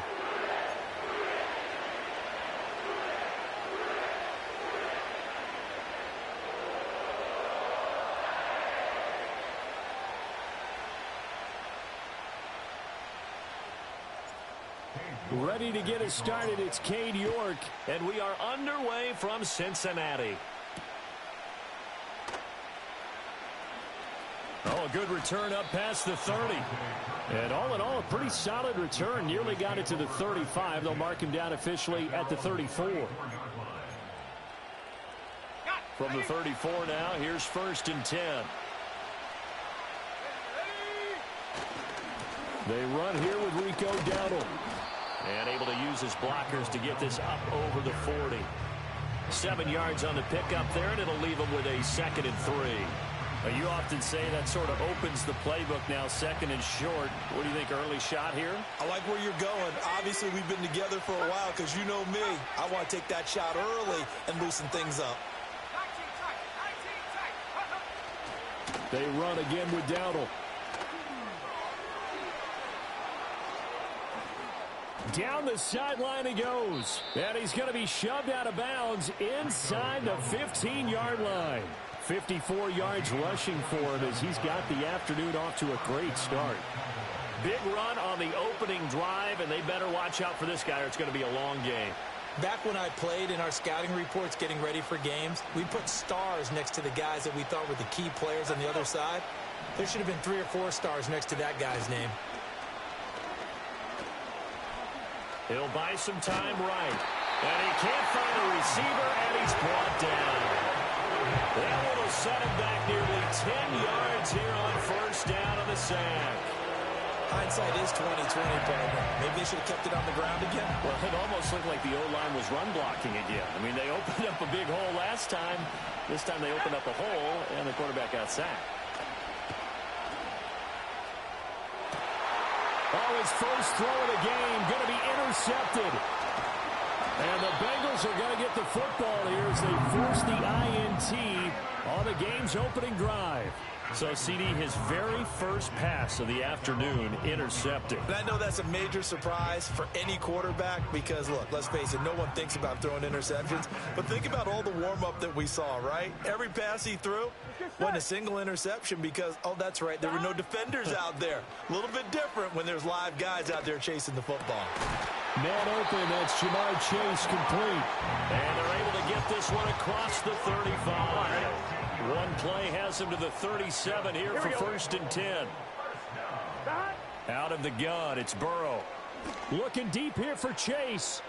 Ready to get us started, it's Cade York. And we are underway from Cincinnati. Oh, a good return up past the 30. And all in all, a pretty solid return. Nearly got it to the 35. They'll mark him down officially at the 34. From the 34 now, here's 1st and 10. They run here with Rico Dowdle. And able to use his blockers to get this up over the 40. 7 yards on the pickup there, and it'll leave him with a 2nd and 3. You often say that sort of opens the playbook now, 2nd and short. What do you think, early shot here? I like where you're going. Obviously, we've been together for a while because you know me. I want to take that shot early and loosen things up. They run again with Dowdle. Down the sideline he goes. And he's going to be shoved out of bounds inside the 15-yard line. 54 yards rushing for him as he's got the afternoon off to a great start. Big run on the opening drive, and they better watch out for this guy or it's going to be a long game. Back when I played in our scouting reports getting ready for games, we put stars next to the guys that we thought were the key players on the other side. There should have been 3 or 4 stars next to that guy's name. He'll buy some time right. And he can't find a receiver, and he's brought down. That one will set him back nearly 10 yards here on 1st down on the sack. Hindsight is 20/20, partner. Maybe they should have kept it on the ground again. Well, it almost looked like the O-line was run blocking again. I mean, they opened up a big hole last time. This time they opened up a hole, and the quarterback got sacked. Oh, his first throw of the game going to be intercepted. And the Bengals are going to get the football here as they force the INT on the game's opening drive. So, CD, his very first pass of the afternoon intercepted. And I know that's a major surprise for any quarterback because, look, let's face it, no one thinks about throwing interceptions. But think about all the warm-up that we saw, right? Every pass he threw wasn't a single interception because, oh, that's right, there were no defenders out there. A little bit different when there's live guys out there chasing the football. Man open, that's Jamar Chase complete. And they're able to get this one across the 35. One play has him to the 37 here for 1st and 10. Out of the gun, it's Burrow. Looking deep here for Chase.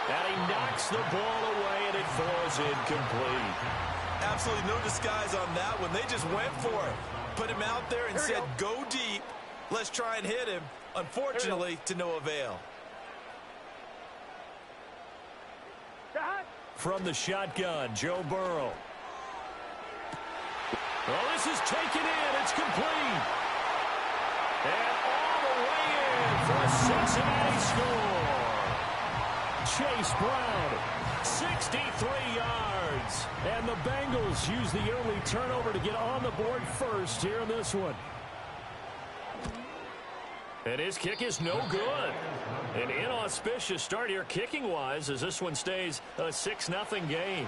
And he knocks the ball away, and it falls incomplete. Absolutely no disguise on that one. They just went for it. Put him out there and said, go deep. Let's try and hit him. Unfortunately, to no avail. From the shotgun, Joe Burrow. Well, this is taken in. It's complete. And all the way in for a Cincinnati score. Chase Brown, 63 yards. And the Bengals use the early turnover to get on the board first here in this one. And his kick is no good. An inauspicious start here kicking-wise as this one stays a 6-0 game.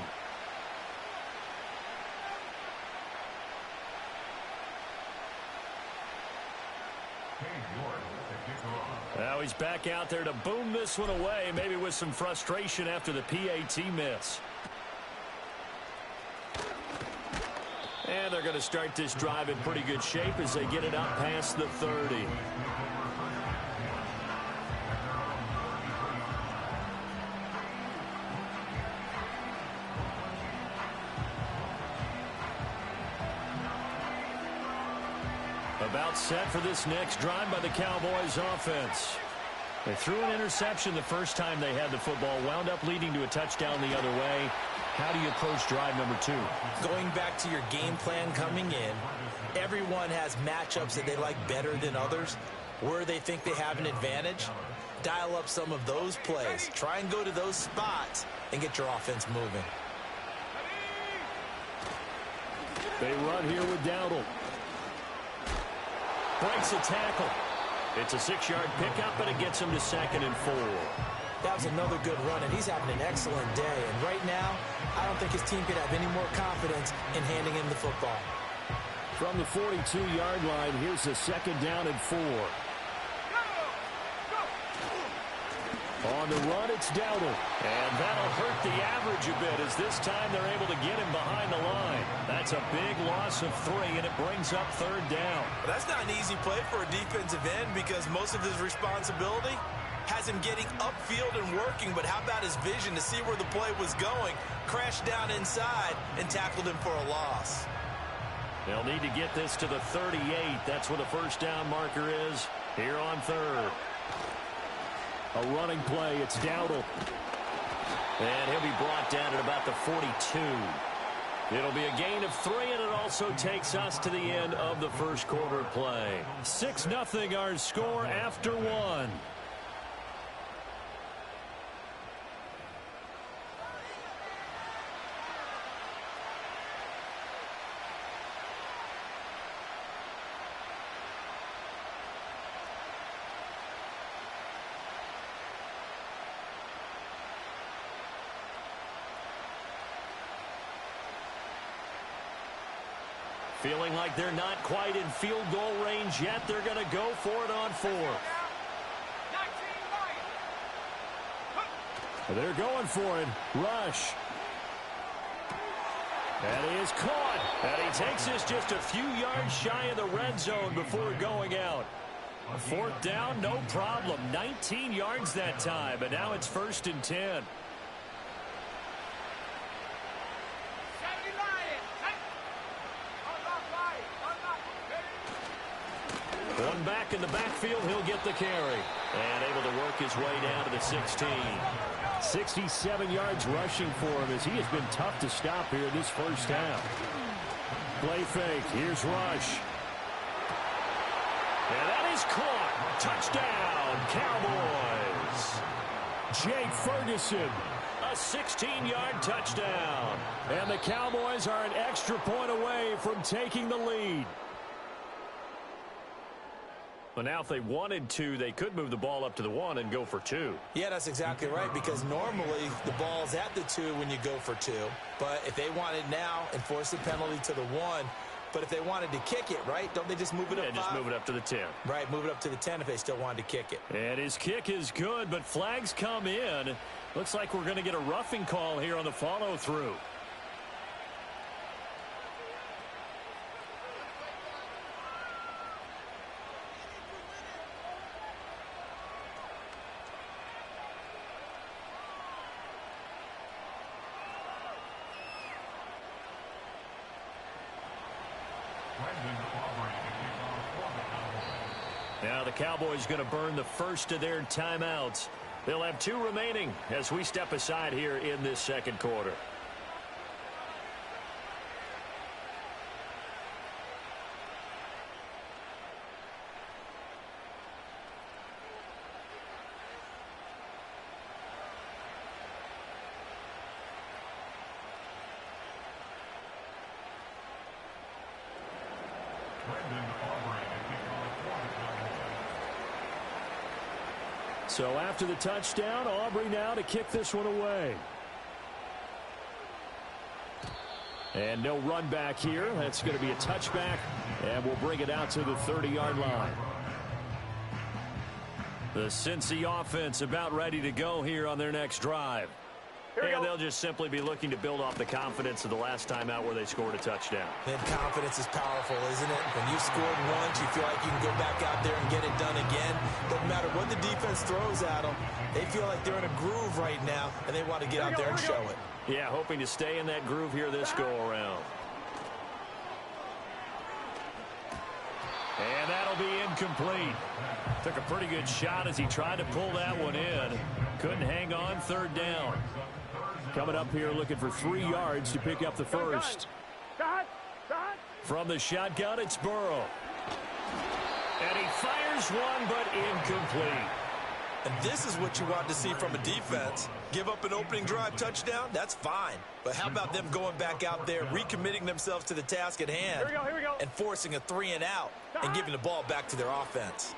Now he's back out there to boom this one away, maybe with some frustration after the PAT miss. And they're going to start this drive in pretty good shape as they get it up past the 30. About set for this next drive by the Cowboys offense. They threw an interception the first time they had the football, wound up leading to a touchdown the other way. How do you approach drive number 2? Going back to your game plan coming in, everyone has matchups that they like better than others. Where they think they have an advantage, dial up some of those plays. Try and go to those spots and get your offense moving. They run here with Dowdle. Breaks a tackle. It's a 6-yard pickup, and it gets him to 2nd and 4. That was another good run, and he's having an excellent day. And right now, I don't think his team could have any more confidence in handing him the football. From the 42-yard line, here's a 2nd down and 4. On the run, it's Dowdle. And that'll hurt the average a bit as this time they're able to get him behind the line. That's a big loss of 3, and it brings up 3rd down. Well, that's not an easy play for a defensive end because most of his responsibility has him getting upfield and working, but how about his vision to see where the play was going, crashed down inside, and tackled him for a loss. They'll need to get this to the 38. That's where the 1st down marker is here on 3rd. A running play, it's Dowdle. And he'll be brought down at about the 42. It'll be a gain of 3, and it also takes us to the end of the first quarter play. 6-0 our score after 1. Feeling like they're not quite in field goal range yet. They're going to go for it on 4th. They're going for it. Rush. And he is caught. And he takes this just a few yards shy of the red zone before going out. 4th down, no problem. 19 yards that time. And now it's 1st and 10. One back in the backfield, he'll get the carry. And able to work his way down to the 16. 67 yards rushing for him as he has been tough to stop here in this first half. Play fake, here's Rush. And that is caught. Touchdown, Cowboys. Jake Ferguson, a A 16-yard touchdown. And the Cowboys are an extra point away from taking the lead. But now if they wanted to, they could move the ball up to the 1 and go for 2. Yeah, that's exactly right, because normally the ball's at the 2 when you go for 2. But if they wanted now, enforce the penalty to the 1. But if they wanted to kick it, right, don't they just move it up 5? Just move it up to the 10. Right, move it up to the 10 if they still wanted to kick it. And his kick is good, but flags come in. Looks like we're going to get a roughing call here on the follow-through. Now the Cowboys going to burn the first of their timeouts. They'll have 2 remaining as we step aside here in this second quarter. So after the touchdown, Aubrey now to kick this one away. And no run back here. That's going to be a touchback, and we'll bring it out to the 30-yard line. The Cincy offense about ready to go here on their next drive. And they'll just simply be looking to build off the confidence of the last time out where they scored a touchdown. And confidence is powerful, isn't it? When you scored once, you feel like you can go back out there and get it done again. Doesn't matter what the defense throws at them. They feel like they're in a groove right now, and they want to get out there and show it. Yeah, hoping to stay in that groove here this go-around. And that'll be incomplete. Took a pretty good shot as he tried to pull that one in. Couldn't hang on, 3rd down. Coming up here looking for 3 yards to pick up the first. From the shotgun, it's Burrow. And he fires one, but incomplete. And this is what you want to see from a defense. Give up an opening drive touchdown, that's fine. But how about them going back out there, recommitting themselves to the task at hand, and forcing a 3-and-out and giving the ball back to their offense.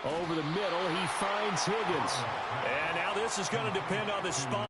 Over the middle, he finds Higgins. And now this is going to depend on the spot.